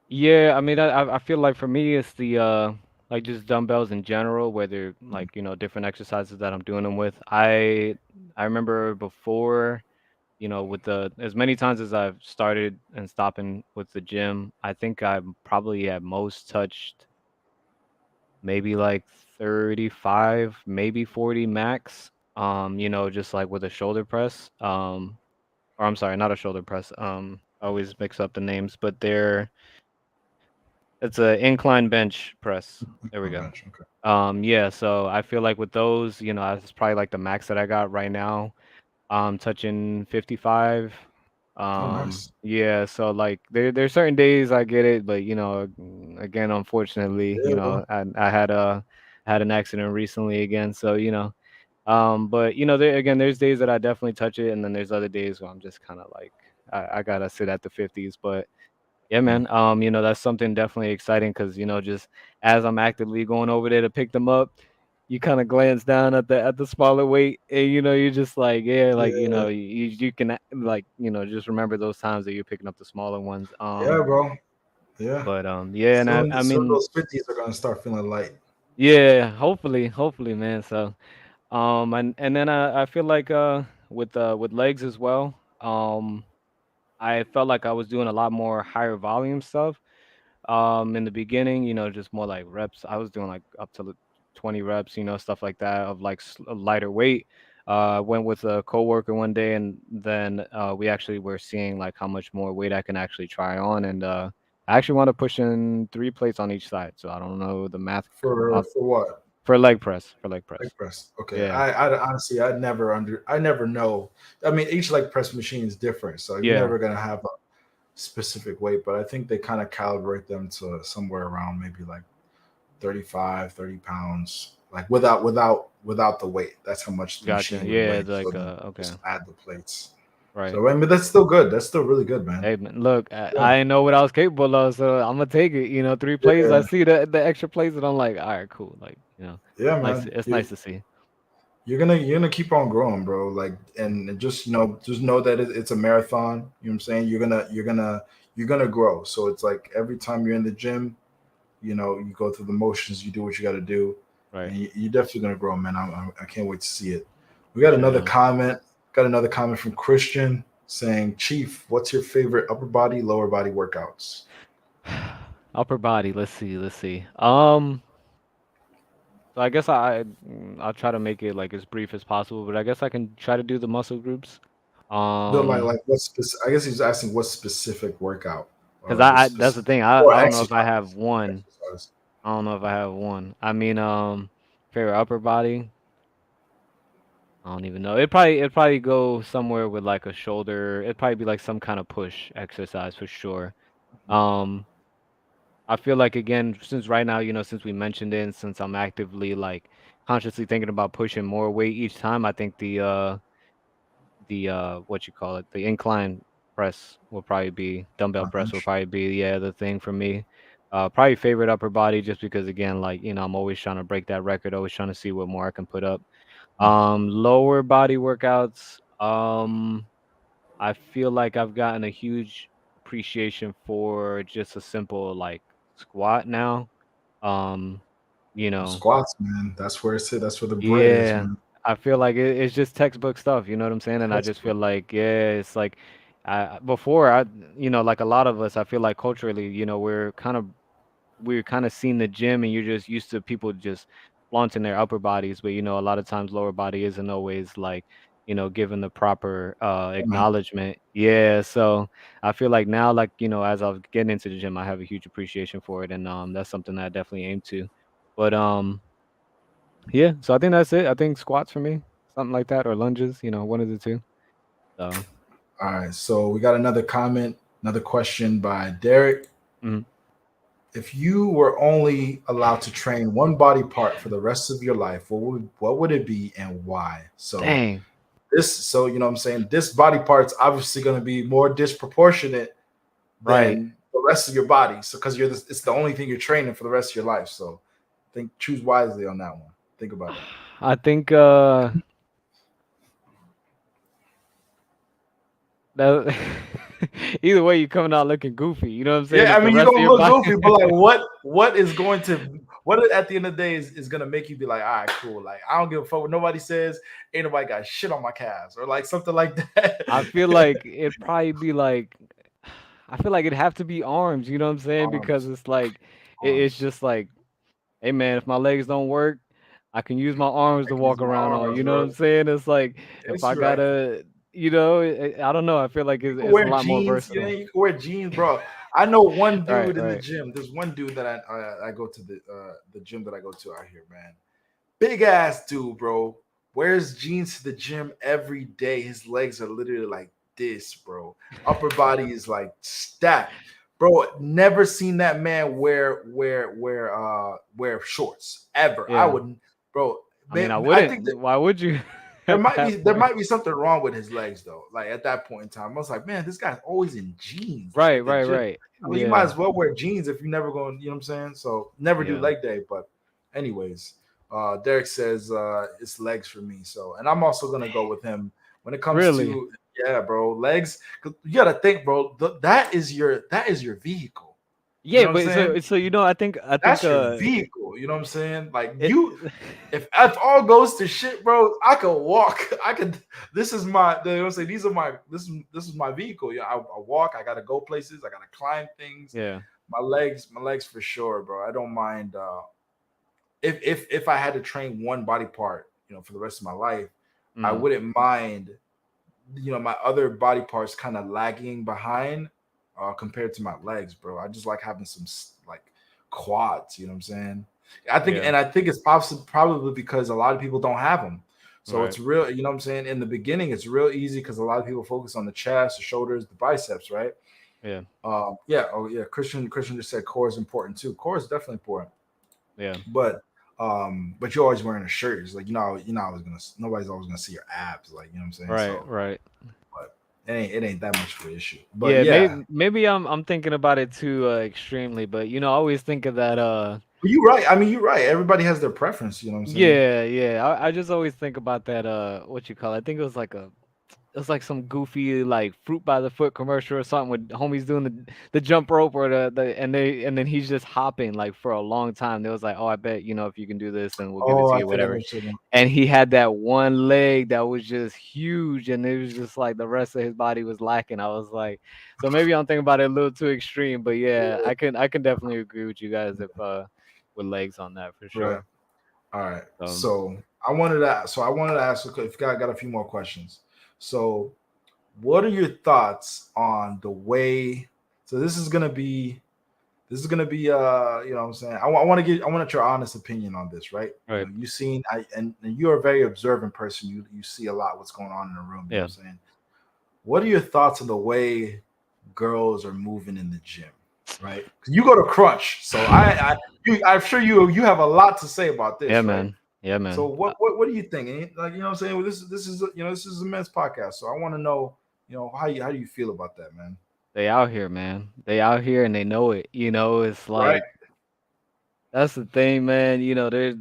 yeah, I mean, I feel like for me, it's the like just dumbbells in general, whether like different exercises that I'm doing them with. I remember before, with the as many times as I've started and stopping with the gym, I think I probably at most touched maybe like 35, maybe 40 max. Just like with a shoulder press. Or I'm sorry, not a shoulder press. I always mix up the names, but it's a incline bench press. There we go. Convention. Okay. Yeah, so I feel like with those, that's probably like the max that I got right now. Touching 55. Oh, nice. Yeah, so like there's certain days I get it, but again, unfortunately, Yeah, bro. I had an accident recently again, so but there's days that I definitely touch it, and then there's other days where I'm just kind of like I gotta sit at the 50s, but yeah, Mm. man. That's something definitely exciting because just as I'm actively going over there to pick them up, you kind of glance down at the smaller weight, and you're just like, yeah, like Yeah, you can like just remember those times that you're picking up the smaller ones. yeah, bro. Yeah. But yeah, and I Soon mean, those 50s are gonna start feeling light. yeah, hopefully, man. So and then I feel like with legs as well. I felt like I was doing a lot more higher volume stuff. In the beginning, just more like reps. I was doing like up to 20 reps, stuff like that of like a lighter weight. I went with a coworker one day, and then we actually were seeing like how much more weight I can actually try on, and I actually want to push in 3 plates on each side. So I don't know the math For what? For leg press. For leg Leg press. press. Okay. Yeah. I honestly I never know. I mean, each leg press machine is different, so you're Yeah. never gonna have a specific weight, but I think they kind of calibrate them to somewhere around maybe like 35, 30 pounds, like without the weight. That's how much the Gotcha. machine would Yeah, weigh. it's So like then okay. just add the plates. Right. So I mean, that's still good. That's still really good, man. Hey man, look, Yeah, I didn't know what I was capable of, so I'm gonna take it. 3 plays. I yeah, see the extra plays, and I'm like, all right, cool. Like, yeah, nice. man. It's nice to see. You're gonna keep on growing, bro. Like, and just just know that it's a marathon. You know what I'm saying? You're gonna grow. So it's like every time you're in the gym, you go through the motions, you do what you got to do, Right. and you're definitely gonna grow, man. I can't wait to see it. We got Sure. another comment. Got another comment from Christian saying, "Chief, what's your favorite upper body, lower body workouts?" Upper body. Let's see. Let's see. So I guess I'll try to make it like as brief as possible, but I guess I can try to do the muscle groups. No, like Um, like what specific? I guess he's asking what specific workout because or what that's the specific thing. I or I don't know if I have exercise. one. Exercise. I don't know if I have one. I mean, favorite upper body. I don't even know. It'd probably go somewhere with like a shoulder. It'd probably be like some kind of push exercise for sure. Um, I feel like again, since right now, since we mentioned it, and since I'm actively like consciously thinking about pushing more weight each time, I think the what you call it, the incline press will probably be dumbbell press will Bench. probably be the thing for me. Probably favorite upper body just because again, like, I'm always trying to break that record, always trying to see what more I can put up. Lower body workouts, I feel like I've gotten a huge appreciation for just a simple like squat now. Um, you know, Squats, man. That's where it's at. That's where the bread is, yeah, man. I feel like it's just textbook stuff, you know what I'm saying? And I just feel Textbook. like, yeah, it's like before like a lot of us, I feel like culturally, we're kind of seeing the gym and you're just used to people just flaunting their upper bodies, but a lot of times lower body isn't always like, given the proper Yeah, man. acknowledgement. Yeah, so I feel like now, like, as I was getting into the gym, I have a huge appreciation for it, and that's something that I definitely aim to. But yeah, so I think that's it. I think squats for me, something like that, or lunges, one of the two. So, All right. So we got another comment, another question by Derek. mhm. If you were only allowed to train one body part for the rest of your life, what would it be and why? So Dang, you know what I'm saying, this body part's obviously going to be more disproportionate right. than the rest of your body. So because it's the only thing you're training for the rest of your life. So choose wisely on that one. Think about it. I think that either way, you're coming out looking goofy. You know what I'm saying? Yeah, If I the mean you're rest of gonna your look body, goofy, but like what is going to what at the end of the day is gonna make you be like, all right, cool. Like I don't give a fuck what nobody says, ain't nobody got shit on my calves or like something like I that. feel like it'd probably be like, I feel like it'd have to be arms. You know what I'm saying? Because Arms, it's like, it's arms. just like, hey man, if my legs don't work, I can use my arms I to can use walk my around on. arms, You know what bro. I'm saying? It's like if Yes, I you're right. gotta, I don't know. I feel like You it's, can it's a wear lot more jeans, versatile. you can wear jeans, bro. I know one Right, dude in the right. gym. There's one dude that I go to the gym that I go to out here, man. Big ass dude, bro. Wears jeans to the gym every day. His legs are literally like this, bro. Upper body is like stacked. Bro, never seen that man wear shorts ever. I Yeah. wouldn't, bro. I mean, I I think wouldn't. Why would you there at might be that point? something wrong with his legs though. Like at that point in time, I was like, man, this guy's always in jeans Right, at the right, gym. right. I mean, you might Yeah, as well wear jeans if you never going. You know what I'm saying? So never do yeah. leg day. But anyways, Derek says it's legs for me. So and I'm also gonna go with him when it comes Really? to yeah, bro, legs. 'Cause you gotta think, bro. That is your vehicle. You Yeah, know what I'm but saying? I think That's your vehicle. You know what I'm saying? Like it if all goes to shit, bro, I could walk. I could. This is my. You know what I'm saying? These are my. This is my vehicle. Yeah, I walk. I gotta go places. I gotta climb things. yeah. My legs for sure, bro. I don't mind. If I had to train one body part, for the rest of my life, I Mm. wouldn't mind. My other body parts kind of lagging behind, compared to my legs, bro. I just like having some like quads. You know what I'm saying? Yeah. I think it's probably because a lot of people don't have them. So Right. it's real, you know what I'm saying? In the beginning, it's real easy because a lot of people focus on the chest, the shoulders, the biceps, right? Yeah. Yeah, oh yeah. Christian just said core is important too. Core is definitely important, Yeah. but you're always wearing a shirt. It's like nobody's always gonna see your abs, like you know what I'm saying. Right. So, Right. but it ain't that much of an issue. But Yeah. yeah, Maybe I'm thinking about it too extremely, but I always think of that. you're right. I mean, you're right. Everybody has their preference. You know what I'm saying? Yeah. Yeah. I just always think about that. What you call it? I think it was like some goofy like fruit by the foot commercial or something with homies doing the jump rope or and then he's just hopping like for a long time. They was like, oh, I bet if you can do this, then we'll give it Oh, to I you, think I know whatever. what you're talking And he had that one leg that was just huge, and it was just like the rest of his body was lacking. I was like, so maybe I'm thinking about it a little too extreme, but yeah, about. I can definitely agree with you guys if with legs on that for Right. sure. All right. So So I wanted to ask if you got a few more questions. So what are your thoughts on the way? So this is gonna be you know what I'm saying. I want your honest opinion on this, right? right, You seen and you're a very observant person. You see a lot what's going on in the room. You know yeah, what I'm saying. What are your thoughts on the way girls are moving in the gym? Right, 'cause you go to Crunch, so I'm sure you have a lot to say about yeah, this, right? man, yeah, So man. what do you think? Like you know what I'm saying? Well, this is this is a men's podcast, so I want to know how do you feel about that, man? They out here, man. They out here and they know it. It's Right? like that's the thing, man. They're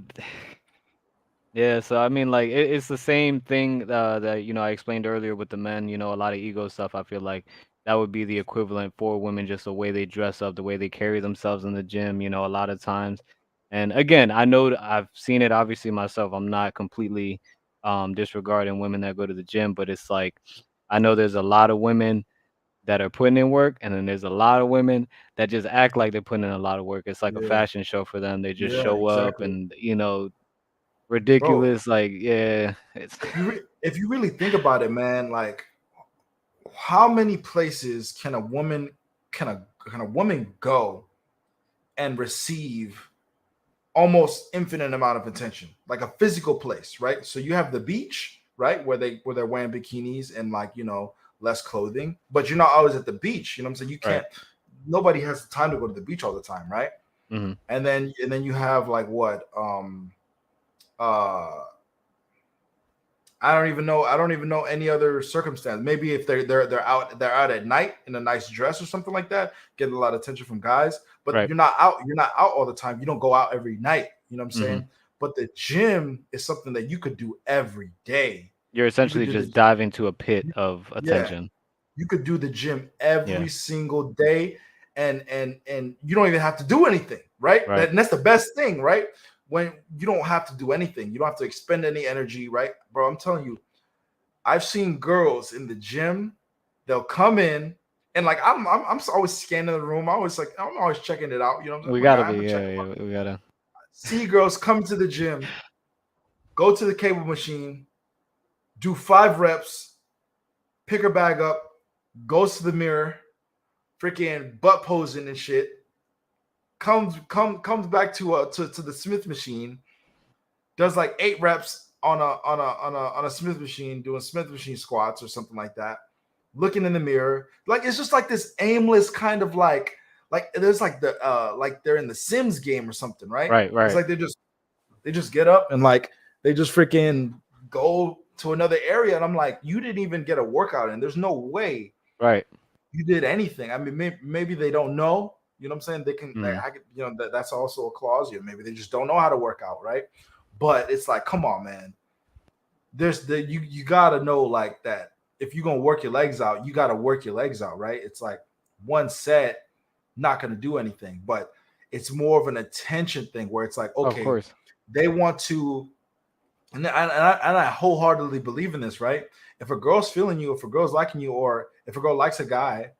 yeah. So I mean, like it's the same thing that I explained earlier with the men. A lot of ego stuff. I feel like that would be the equivalent for women, just the way they dress up, the way they carry themselves in the gym. A lot of times. And again, I know I've seen it obviously myself. I'm not completely disregarding women that go to the gym, but it's like I know there's a lot of women that are putting in work, and then there's a lot of women that just act like they're putting in a lot of work. It's like a Yeah. fashion show for them. They just Yeah. show up Exactly. and Bro, ridiculous. Like, yeah, it's if you really think about it, man, like how many places can a woman go and receive almost infinite amount of attention, like a physical place, right? So you have the beach, right, where they're wearing bikinis and like less clothing, but you're not always at the beach. You know what I'm saying? You right. can't. Nobody has the time to go to the beach all the time, right? Hmm. And then you have like what uh I don't even know any other circumstance. Maybe if they're out at night in a nice dress or something like that, getting a lot of attention from guys. But Right. you're not out all the time. You don't go out every night. You know what I'm Hmm. saying? But the gym is something that you could do every day. You're You could essentially do the just diving to a pit of yeah, attention. you could do the gym Yeah. every single day, and you don't even have to do anything, right? Right. And that's the best thing, right? When you don't have to do anything, you don't have to expend any energy, right, bro? I'm telling you, I've seen girls in the gym. They'll come in and like I'm always scanning the room. I'm always checking it out. You know, We I'm like, gotta I'm be. gonna check Yeah. them out. Yeah. We gotta. See girls come to the gym, go to the cable machine, do 5 reps, pick her bag up, goes to the mirror, freaking butt posing and shit. Comes back to the Smith machine, does like 8 reps on a Smith machine, doing Smith machine squats or something like that. Looking in the mirror, like it's just like this aimless kind of like there's like like they're in the Sims game or something, right? Right. It's Right. like they just get up and like they just freaking go to another area, and I'm like, you didn't even get a workout in. There's no way Right. you did anything. I mean, maybe they don't know. You know what I'm saying? They can, Mm. that's also a clause here. Maybe they just don't know how to work out, right? But it's like, come on, man. You gotta know like that. If you're gonna work your legs out, you gotta work your legs out, right? It's like one set, not gonna do anything, but it's more of an attention thing where it's like, Of okay, course. they want to, and I wholeheartedly believe in this, right? If a girl's feeling you, if a girl's liking you, or if a girl likes a guy,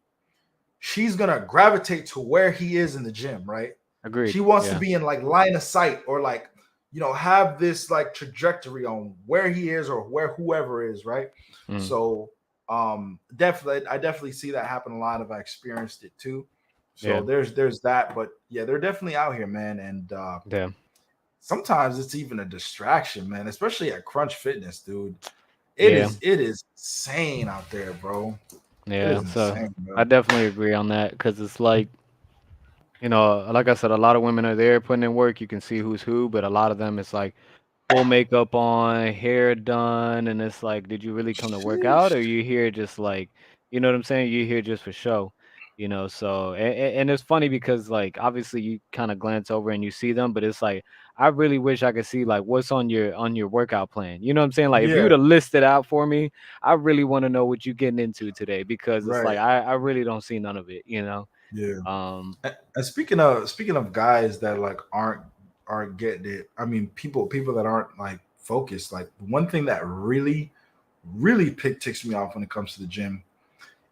she's gonna gravitate to where he is in the gym, right? Agreed. She wants to Yeah. be in like line of sight or like have this like trajectory on where he is or where whoever is, right? Mm. So definitely I definitely see that happen a lot. I've experienced it too. So Yeah. there's that, but yeah, they're definitely out here, man. And Yeah. sometimes it's even a distraction, man. Especially at Crunch Fitness, dude. Yeah, It is insane out there, bro. It is yeah. So insane, bro. I definitely agree on that because it's like, like I said, a lot of women are there putting in work. You can see who's who, but a lot of them, it's like full makeup on, hair done, and it's like, did you really come to work out, or Sheesh. you here just like, you know what I'm saying? You here just for show, So, and it's funny because like obviously you kind of glance over and you see them, but it's like I really wish I could see like what's on your workout plan. You know what I'm saying? Like if you Yeah, would have listed out for me, I really want to know what you getting into today because it's right. like I really don't see none of it. Yeah. Um, And speaking of guys that like aren't getting it, I mean people that aren't like focused. Like one thing that really ticks me off when it comes to the gym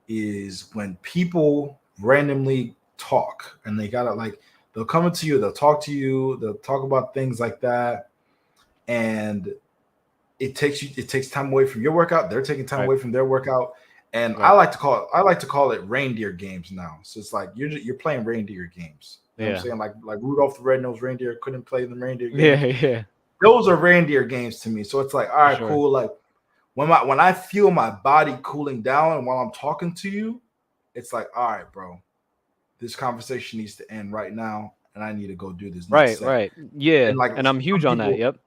is when people randomly talk and they gotta like they'll come into you, they'll talk to you, they'll talk about things like that, and it takes time away from your workout. They're taking time right, away from their workout, and right, I like to call it reindeer games now. So it's like you're playing reindeer games. You know what I'm yeah, saying? Like Rudolph the Red-Nosed Reindeer couldn't play the reindeer yeah, games. yeah, Those are reindeer games to me. So it's like, all for right, sure. cool. Like when I feel my body cooling down and while I'm talking to you, it's like, all right, bro, this conversation needs to end right now, and I need to go do this next Right, set. right. Yeah, And like and I'm huge on that. Yep.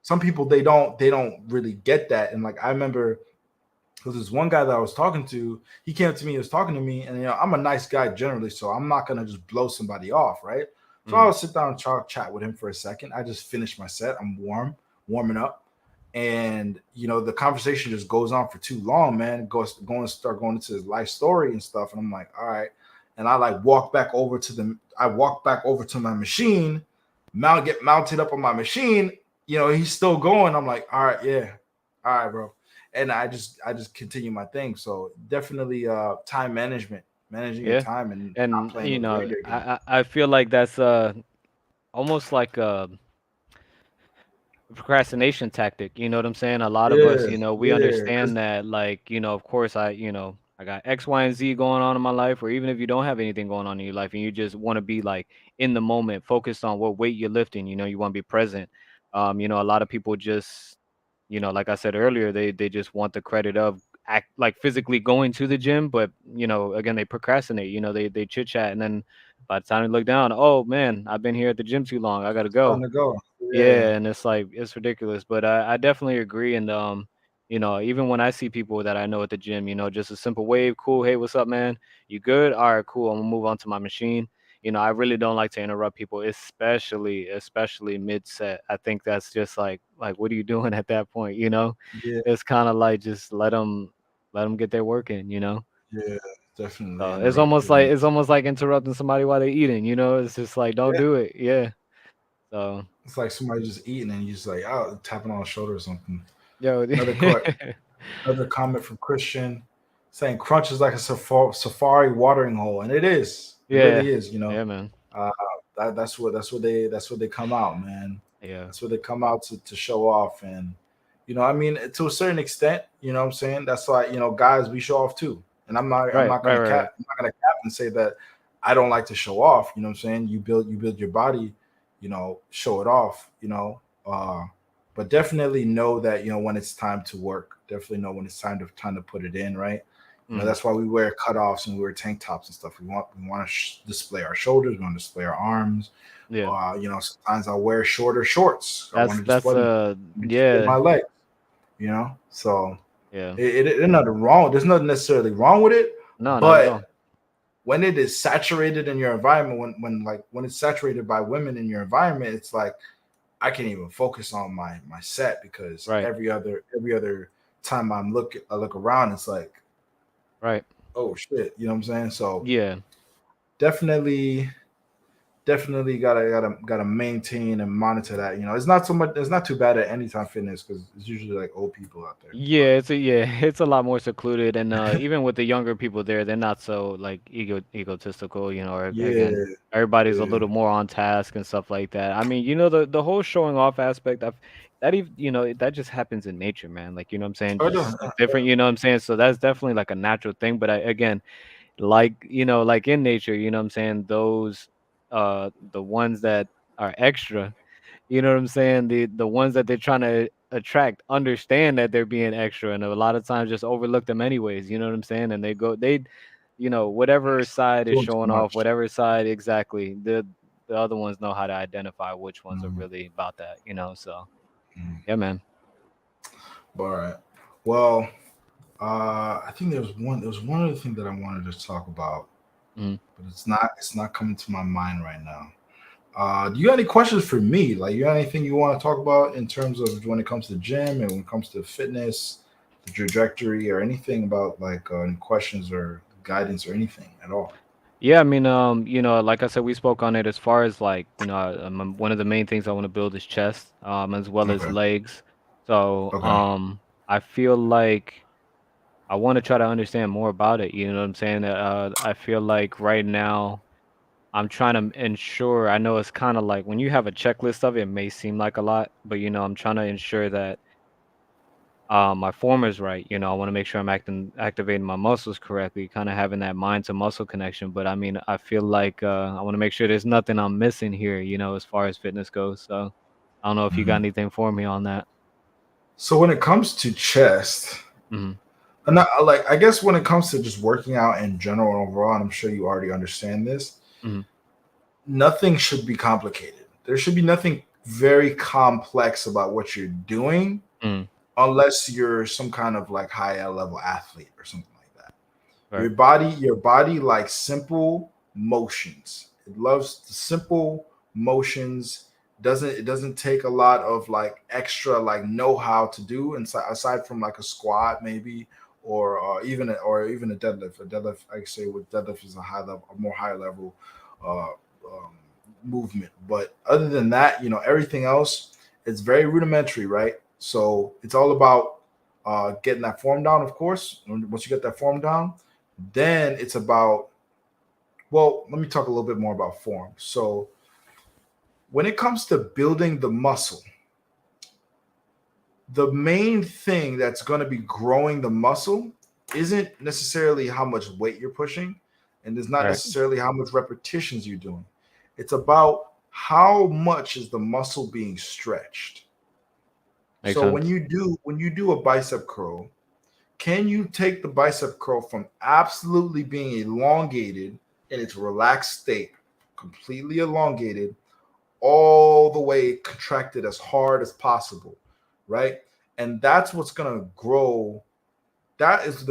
some people they don't really get that. And like I remember because this one guy that I was talking to, he came up to me, he was talking to me, and I'm a nice guy generally, so I'm not gonna just blow somebody off, right? So Mhm. I'll sit down and chat with him for a second. I just finished my set. I'm warming up, and the conversation just goes on for too long, man. Start going into his life story and stuff, and I'm like, all right. And I walk back over to my machine, get mounted up on my machine. He's still going. I'm like, all right, yeah, all right, bro. And I just continue my thing. So definitely time management, managing your Yeah. time and not And playing those reindeer games. I feel like that's almost like a procrastination tactic. You know what I'm saying? A lot of us, Yeah, we yeah, understand that like, of course I got X, Y, and Z going on in my life, or even if you don't have anything going on in your life and you just want to be like in the moment, focused on what weight you're lifting, you want to be present. A lot of people just, like I said earlier, they just want the credit of act like physically going to the gym, but again, they procrastinate, they chit chat, and then by the time you look down, oh man, I've been here at the gym too long, I gotta it's time go. to go. Yeah, Yeah, and it's like it's ridiculous, but I definitely agree. And even when I see people that I know at the gym, just a simple wave, cool, hey, what's up, man? You good? All right, cool. I'm gonna move on to my machine. I really don't like to interrupt people, especially mid set. I think that's just like what are you doing at that point? yeah, It's kind of like just let them get their work in. yeah. Definitely So interrupted. And it's almost like interrupting somebody while they're eating. It's just like don't yeah, do it. Yeah. So it's like somebody just eating and you just like tapping on the shoulder or something. yo. Another co- Another comment from Christian saying Crunch is like a safari watering hole, and it is. It Yeah. really is. Yeah, man. Uh, that's what they come out, man. Yeah. That's what they come out to show off, and I mean, to a certain extent, what I'm saying. That's why guys, we show off too, and I'm Right, not right, gonna right, cap right. I'm not gonna cap and say that I don't like to show off. You know what I'm saying? You build your body, show it off. But definitely know that when it's time to work. Definitely know when it's time to put it in, right? Mhm. That's why we wear cutoffs and we wear tank tops and stuff. We want to display our shoulders, we want to display our arms. Yeah. Sometimes I'll wear shorter shorts. I want to That's display my yeah. legs. So Yeah. there's nothing wrong. There's nothing necessarily wrong with it, No, not at but all. when it is saturated in your environment, when it's saturated by women in your environment, it's like I can't even focus on my set because Right. every other time I look around, it's like, Right. oh shit, you know what I'm saying? So Yeah. definitely gotta maintain and monitor that. It's not too bad at Anytime Fitness because it's usually like old people out there. But It's a lot more secluded, and even with the younger people there, they're not so like egotistical, or again, yeah, everybody's a yeah. little more on task and stuff like that. I mean, the whole showing off aspect of that even that just happens in nature, man. Like, you know what I'm saying? Oh, no, Just different, you know what I'm saying? So that's definitely like a natural thing. But again, like, like in nature, you know what I'm saying? Those the ones that are extra, You know what I'm saying? The ones that they're trying to attract understand that they're being extra, and a lot of times just overlook them anyways. You know what I'm saying? And whatever side is Doing too showing off, much. whatever side exactly, the other ones know how to identify which ones are Mhm. really about that. So Mhm. yeah, man. All right. Well, I think there was one other thing that I wanted to talk about, Mhm. but it's not coming to my mind right now. Do you have any questions for me? Like, you got anything you want to talk about in terms of when it comes to gym and when it comes to fitness, the trajectory, or anything about like any questions or guidance or anything at all? Yeah, I mean, like I said, we spoke on it as far as like, one of the main things I want to build is chest, as well as Okay. legs. So, Okay. I feel like I want to try to understand more about it. You know what I'm saying? I feel like right now I'm trying to ensure. I know it's kind of like when you have a checklist of it, it may seem like a lot, but I'm trying to ensure that my form is right. I want to make sure I'm activating my muscles correctly, kind of having that mind to muscle connection. But I mean, I feel like I want to make sure there's nothing I'm missing here, as far as fitness goes. So I don't know if you got Mhm. anything for me on that. So when it comes to chest, Hmm. and not, like, I guess when it comes to just working out in general and overall, and I'm sure you already understand this, Hmm. nothing should be complicated. There should be nothing very complex about what you're doing Hmm. unless you're some kind of like high level athlete or something like that. Right. Your body likes simple motions. It loves the simple motions. It doesn't take a lot of like extra like know how to do aside from like a squat maybe or even a deadlift. A deadlift, I say, with deadlift is a more high level uh, um, movement. But other than that, everything else, it's very rudimentary, right? So it's all about getting that form down. Of course, once you get that form down, then it's about, well, let me talk a little bit more about form. So when it comes to building the muscle, the main thing that's going to be growing the muscle isn't necessarily how much weight you're pushing, and it's not Right. necessarily how much repetitions you're doing. It's about how much is the muscle being stretched. Makes So sense. when you do a bicep curl, can you take the bicep curl from absolutely being elongated in its relaxed state, completely elongated, all the way contracted as hard as possible, right? And that's what's going to grow. That is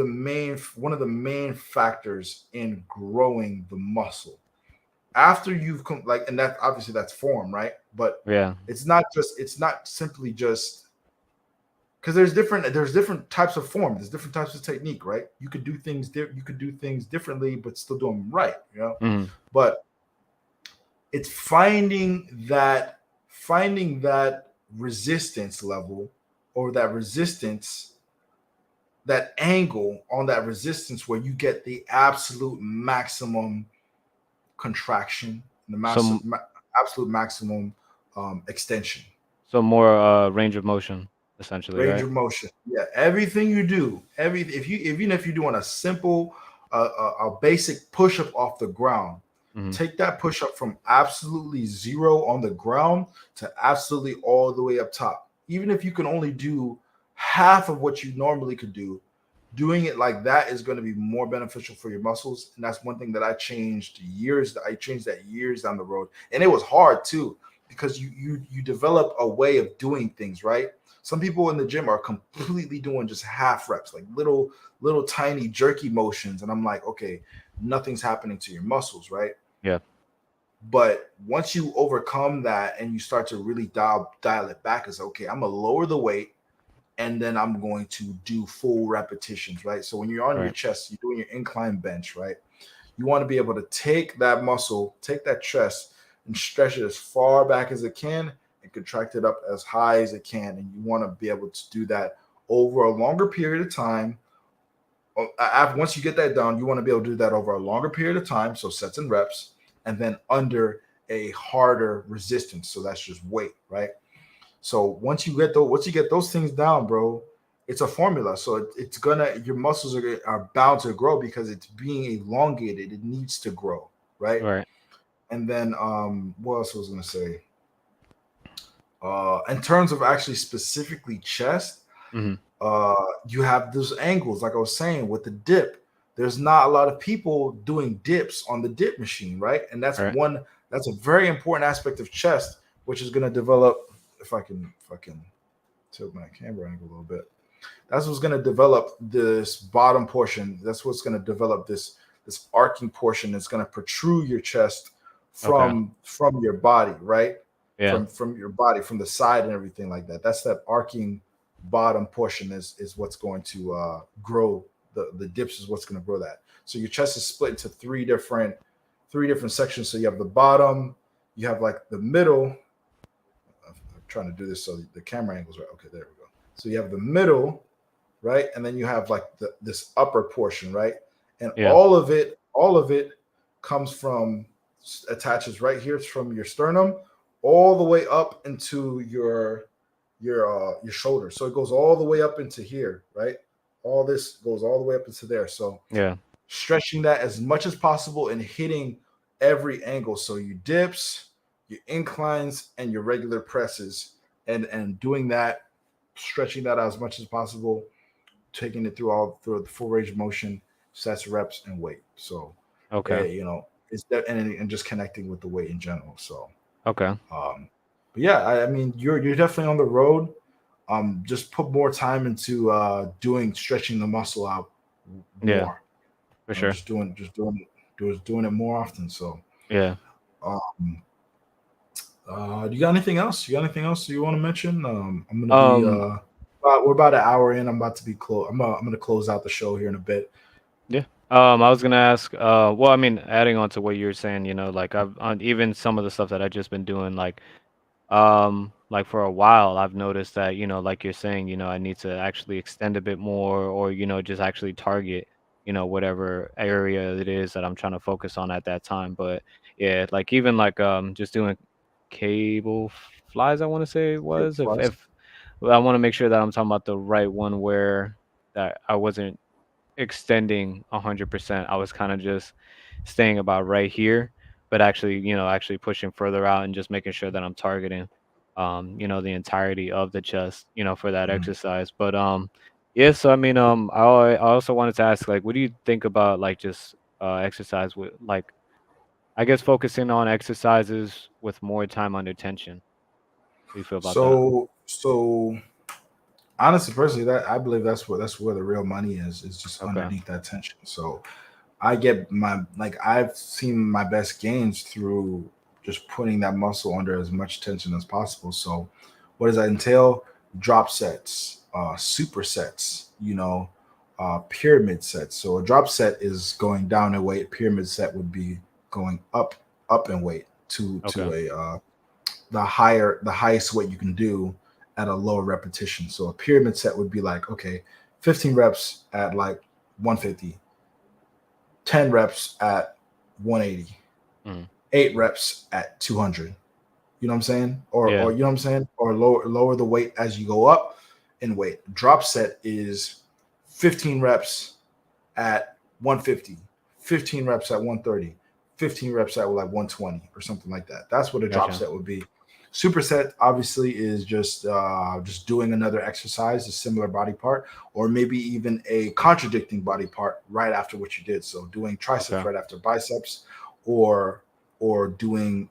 one of the main factors in growing the muscle. After and that obviously that's form, right? But Yeah. it's not simply just because there's different types of form, there's different types of technique, right? You could do things differently but still do them right, Hmm. but it's finding that resistance level, or that angle on that resistance where you get the absolute maximum contraction and the Some absolute maximum extension. some more range of motion, essentially, Range right? of motion. Yeah, everything you do, even if you're doing a simple, a basic push up off the ground, Hmm. take that push up from absolutely zero on the ground to absolutely all the way up top. Even if you can only do half of what you normally could do, doing it like that is going to be more beneficial for your muscles. And that's one thing that I changed that years down the road, and it was hard too, because you develop a way of doing things, right? Some people in the gym are completely doing just half reps, like little tiny jerky motions, and I'm like, okay, nothing's happening to your muscles, right? Yeah. But once you overcome that and you start to really dial it back, it's okay, I'm gonna lower the weight and then I'm going to do full repetitions, right? So when you're on your Right. chest, you're doing your incline bench, right? You want to be able to take that muscle, take that chest, and stretch it as far back as it can and contract it up as high as it can. And you want to be able to do that over a longer period of time. Once you get that done, you want to be able to do that over a longer period of time. So sets and reps, and then under a harder resistance. So that's just weight, right? So once you get those things down, bro, it's a formula. So it's gonna your muscles are bound to grow because it's being elongated. It needs to grow, right? Right. And then what else was I gonna say? In terms of actually specifically chest, Hmm. you have those angles, like I was saying, with the dip. There's not a lot of people doing dips on the dip machine, right? And All right. that's a very important aspect of chest, which is going to develop. If I can tilt my camera angle a little bit, that's what's going to develop this bottom portion. That's what's going to develop this arcing portion that's going to protrude your chest Okay. from your body, right? Yeah. From your body, from the side and everything like that. That's that arcing bottom portion is what's going to grow the dips is what's going to grow that. So your chest is split into three different sections. So you have the bottom, you have like the middle. I'm trying to do this so the camera angle's right. Okay, there we go. So you have the middle, right? And then you have like this upper portion, right? And Yeah. all of it comes from attaches right here from your sternum all the way up into your shoulder. So it goes all the way up into here, right? All this goes all the way up into there. So Yeah. stretching that as much as possible and hitting every angle. So you dips, your inclines, and your regular presses, and doing that, stretching that out as much as possible, taking it through the full range of motion, sets, reps, and weight. So, Okay. it's that and just connecting with the weight in general. So, Okay. um, but yeah, I mean, you're definitely on the road. Just put more time into doing stretching the muscle out Yeah. more. For sure. Doing it more often. So, Yeah. um, do you got anything else? You got anything else you want to mention? I'm gonna be Um. we're about an hour in. I'm about to be close. I'm gonna close out the show here in a bit. Yeah. I was gonna ask. Well, I mean, adding on to what you're saying, like I've on even some of the stuff that I've just been doing, like for a while, I've noticed that, like you're saying, I need to actually extend a bit more, or just actually target, whatever area it is that I'm trying to focus on at that time. But yeah, like even like just doing cable flies, I want to say it Yep, was. If plus. if well, I want to make sure that I'm talking about the right one where that I wasn't extending 100%. I was kind of just staying about right here, but actually, actually pushing further out and just making sure that I'm targeting, the entirety of the chest, for that Mhm. exercise. But yeah. So I mean, I also wanted to ask, like, what do you think about like just exercise with like, I guess focusing on exercises with more time under tension? What do you feel about that? So honestly, personally, that I believe that's where the real money is just Okay. underneath that tension. So I get I've seen my best gains through just putting that muscle under as much tension as possible. So what does that entail? Drop sets, supersets, pyramid sets. So a drop set is going down in weight. Pyramid set would be going up in weight to Okay. a the highest weight you can do at a lower repetition. So a pyramid set would be like, okay, 15 reps at like 150, 10 reps at 180, Mm. 8 reps at 200. You know what I'm saying? Or Yeah. you know what I'm saying? Or lower the weight as you go up in weight. Drop set is 15 reps at 150, 15 reps at 130, 15 reps at like 120 or something like that. That's what a drop Gotcha. set would be. Superset obviously is just doing another exercise, a similar body part, or maybe even a contradicting body part right after what you did. So doing triceps Okay. right after biceps, or doing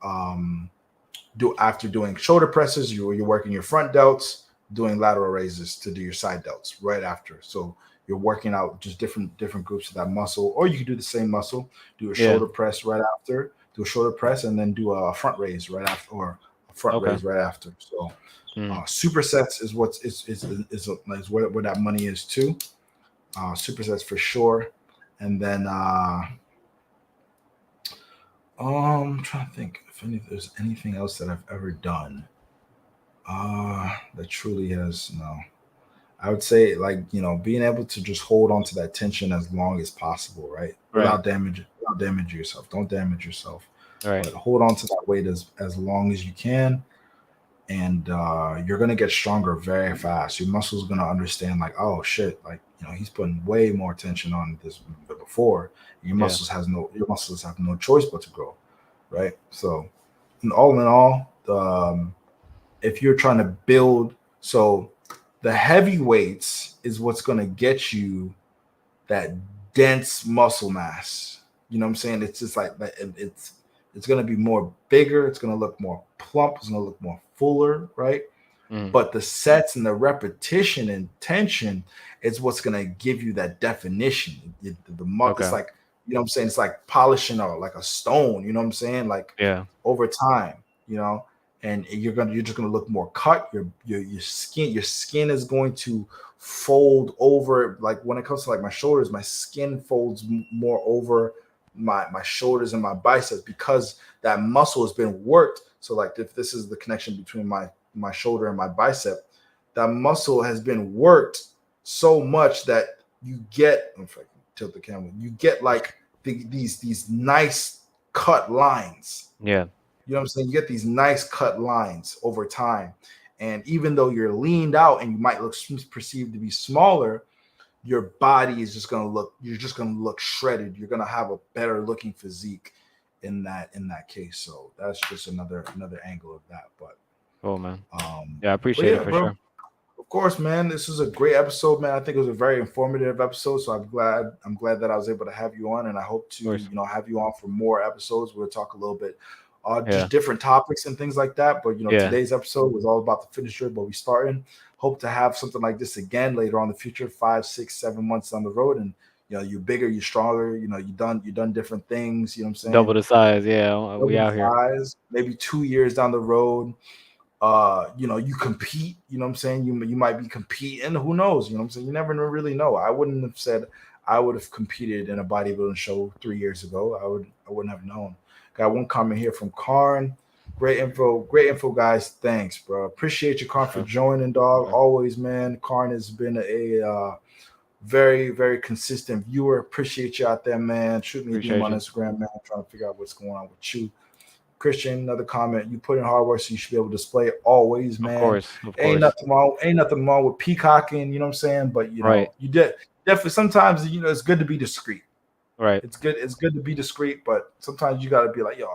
do after doing shoulder presses, you're working your front delts, doing lateral raises to do your side delts right after. So you're working out just different groups of that muscle, or you can do the same muscle, do a Yeah. shoulder press right after, do a shoulder press, and then do a front raise right after, or a front Okay. raise right after. So Mm. supersets is what's is where that money is too. Supersets for sure, and then I'm trying to think if there's anything else that I've ever done. That truly has no. I would say like being able to just hold on to that tension as long as possible, right? Right. Without damaging yourself. Don't damage yourself, Right. but hold on to that weight as long as you can, and you're gonna get stronger very fast. Your muscles gonna understand like, oh shit, like he's putting way more tension on this than before. Yeah. Your muscles have no choice but to grow, right? So, and all in all, if you're trying to build, so the heavyweights is what's going to get you that dense muscle mass. You know what I'm saying? It's just like it's going to be more bigger. It's going to look more plump. It's going to look more fuller, right? Mm. But the sets and the repetition and tension is what's going to give you that definition. It's Okay. like, you know what I'm saying? It's like polishing or like a stone, you know what I'm saying? Like Yeah. over time, you know, and you're just gonna look more cut. Your skin is going to fold over. Like when it comes to like my shoulders, my skin folds more over my shoulders and my biceps because that muscle has been worked. So like if this is the connection between my shoulder and my bicep, that muscle has been worked so much that you get. If I can tilt the camera, you get like these nice cut lines. Yeah. You know what I'm saying? You get these nice cut lines over time. And even though you're leaned out and you might look perceived to be smaller, your body is just gonna look, you're just gonna look shredded. You're gonna have a better looking physique in that case. So that's just another angle of that. Cool, man. Um Yeah, I but appreciate it yeah, for bro. sure. Of course, man. This was a great episode, man. I think it was a very informative episode. So I'm glad that I was able to have you on, and I hope Of to course. have you on for more episodes. We'll talk a little bit, just Yeah. different topics and things like that. But Yeah. today's episode was all about the finisher. But we starting. Hope to have something like this again later on in the future, 5, 6, 7 months down the road, and you're bigger, you're stronger. You done different things. You know what I'm saying? Double the size. Yeah. We Double out here. size. Maybe 2 years down the road, you compete, you know what I'm saying? You might be competing, who knows, you know what I'm saying? You never really know. I wouldn't have said I would have competed in a bodybuilding show 3 years ago. I wouldn't have known. Got one comment here from Karn. Great info, guys. Thanks, bro. Appreciate you, Karn, for Sure. joining, dog. Sure. Always, man. Karn has been a very, very consistent viewer. Appreciate you out there, man. Shoot me a DM Appreciate on you. Instagram, man. I'm trying to figure out what's going on with you. Christian, another comment. You put in hard work, so you should be able to display it always, Of man. course. Of Ain't course. nothing wrong. Ain't nothing wrong with peacocking. You know what I'm saying? But Right. you did definitely. Sometimes it's good to be discreet. Right. It's good. It's good to be discreet, but sometimes you got to be like, yo,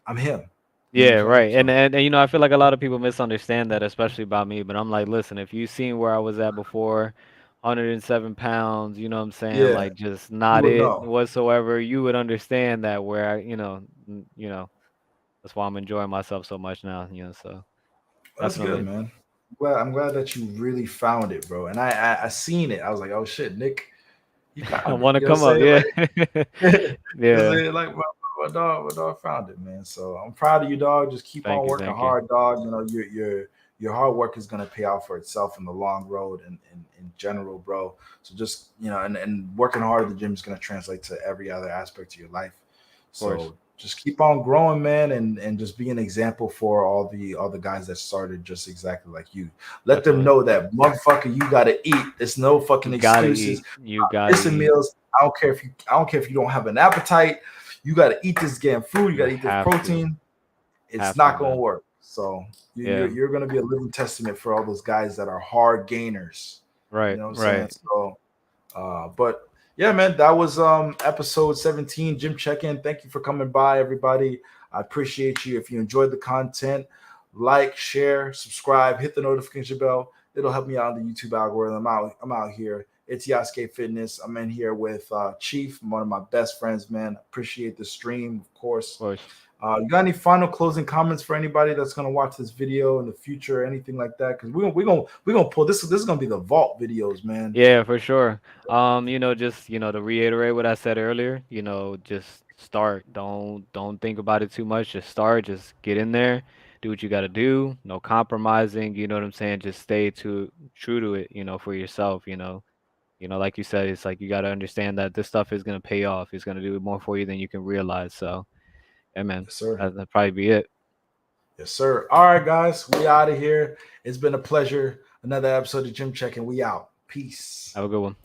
I'm him. You know Yeah, what I'm saying? right. And, So and and I feel like a lot of people misunderstand that, especially about me. But I'm like, listen, if you seen where I was at before, 107 pounds, you know what I'm saying? yeah, Like just you not would it know. whatsoever. You would understand that where that's why I'm enjoying myself so much now. So That's good, definitely. man. I'm glad that you really found it, bro. And I seen it. I was like, oh shit, Nick, he I found it. want to You know what come I'm up. saying? Yeah. Like, Yeah. like my dog found it, man. So I'm proud of you, dog. Just keep on Thank you. working Thank you. hard, dog. Your hard work is gonna pay out for itself in the long road and in general, bro. So just and working hard at the gym is gonna translate to every other aspect of your life. Of course. So just keep on growing, man, and just be an example for all the guys that started just exactly like you. Let them Definitely. know that motherfucker, you gotta eat. There's no fucking You gotta excuses. eat. You gotta Missing eat. meals. I don't care if you don't have an appetite. You got to eat this damn food. You got You to eat this have to. protein. It's Have to, not going to man. work. So Yeah. you're going to be a living testament for all those guys that are hard gainers. You Right. know what I'm saying? Right. So, but yeah, man, that was episode 17, Gym Check-In. Thank you for coming by, everybody. I appreciate you. If you enjoyed the content, like, share, subscribe, hit the notification bell. It'll help me out in the YouTube algorithm. I'm out here. It's Yasuke Fitness. I'm in here with Chief, one of my best friends, man. Appreciate the stream, of Of course. course. You got any final closing comments for anybody that's gonna watch this video in the future or anything like that? Because we're gonna pull this. This is gonna be the vault videos, man. Yeah, for sure. Just, to reiterate what I said earlier, just start. Don't think about it too much. Just start. Just get in there. Do what you got to do. No compromising, you know what I'm saying? Just stay true to it, for yourself. Like you said, it's like you got to understand that this stuff is going to pay off. It's going to do more for you than you can realize. So, yeah, man. Yes, sir. That'd probably be it. Yes, sir. All right, guys, we out of here. It's been a pleasure. Another episode of Gym Check, and we out. Peace. Have a good one.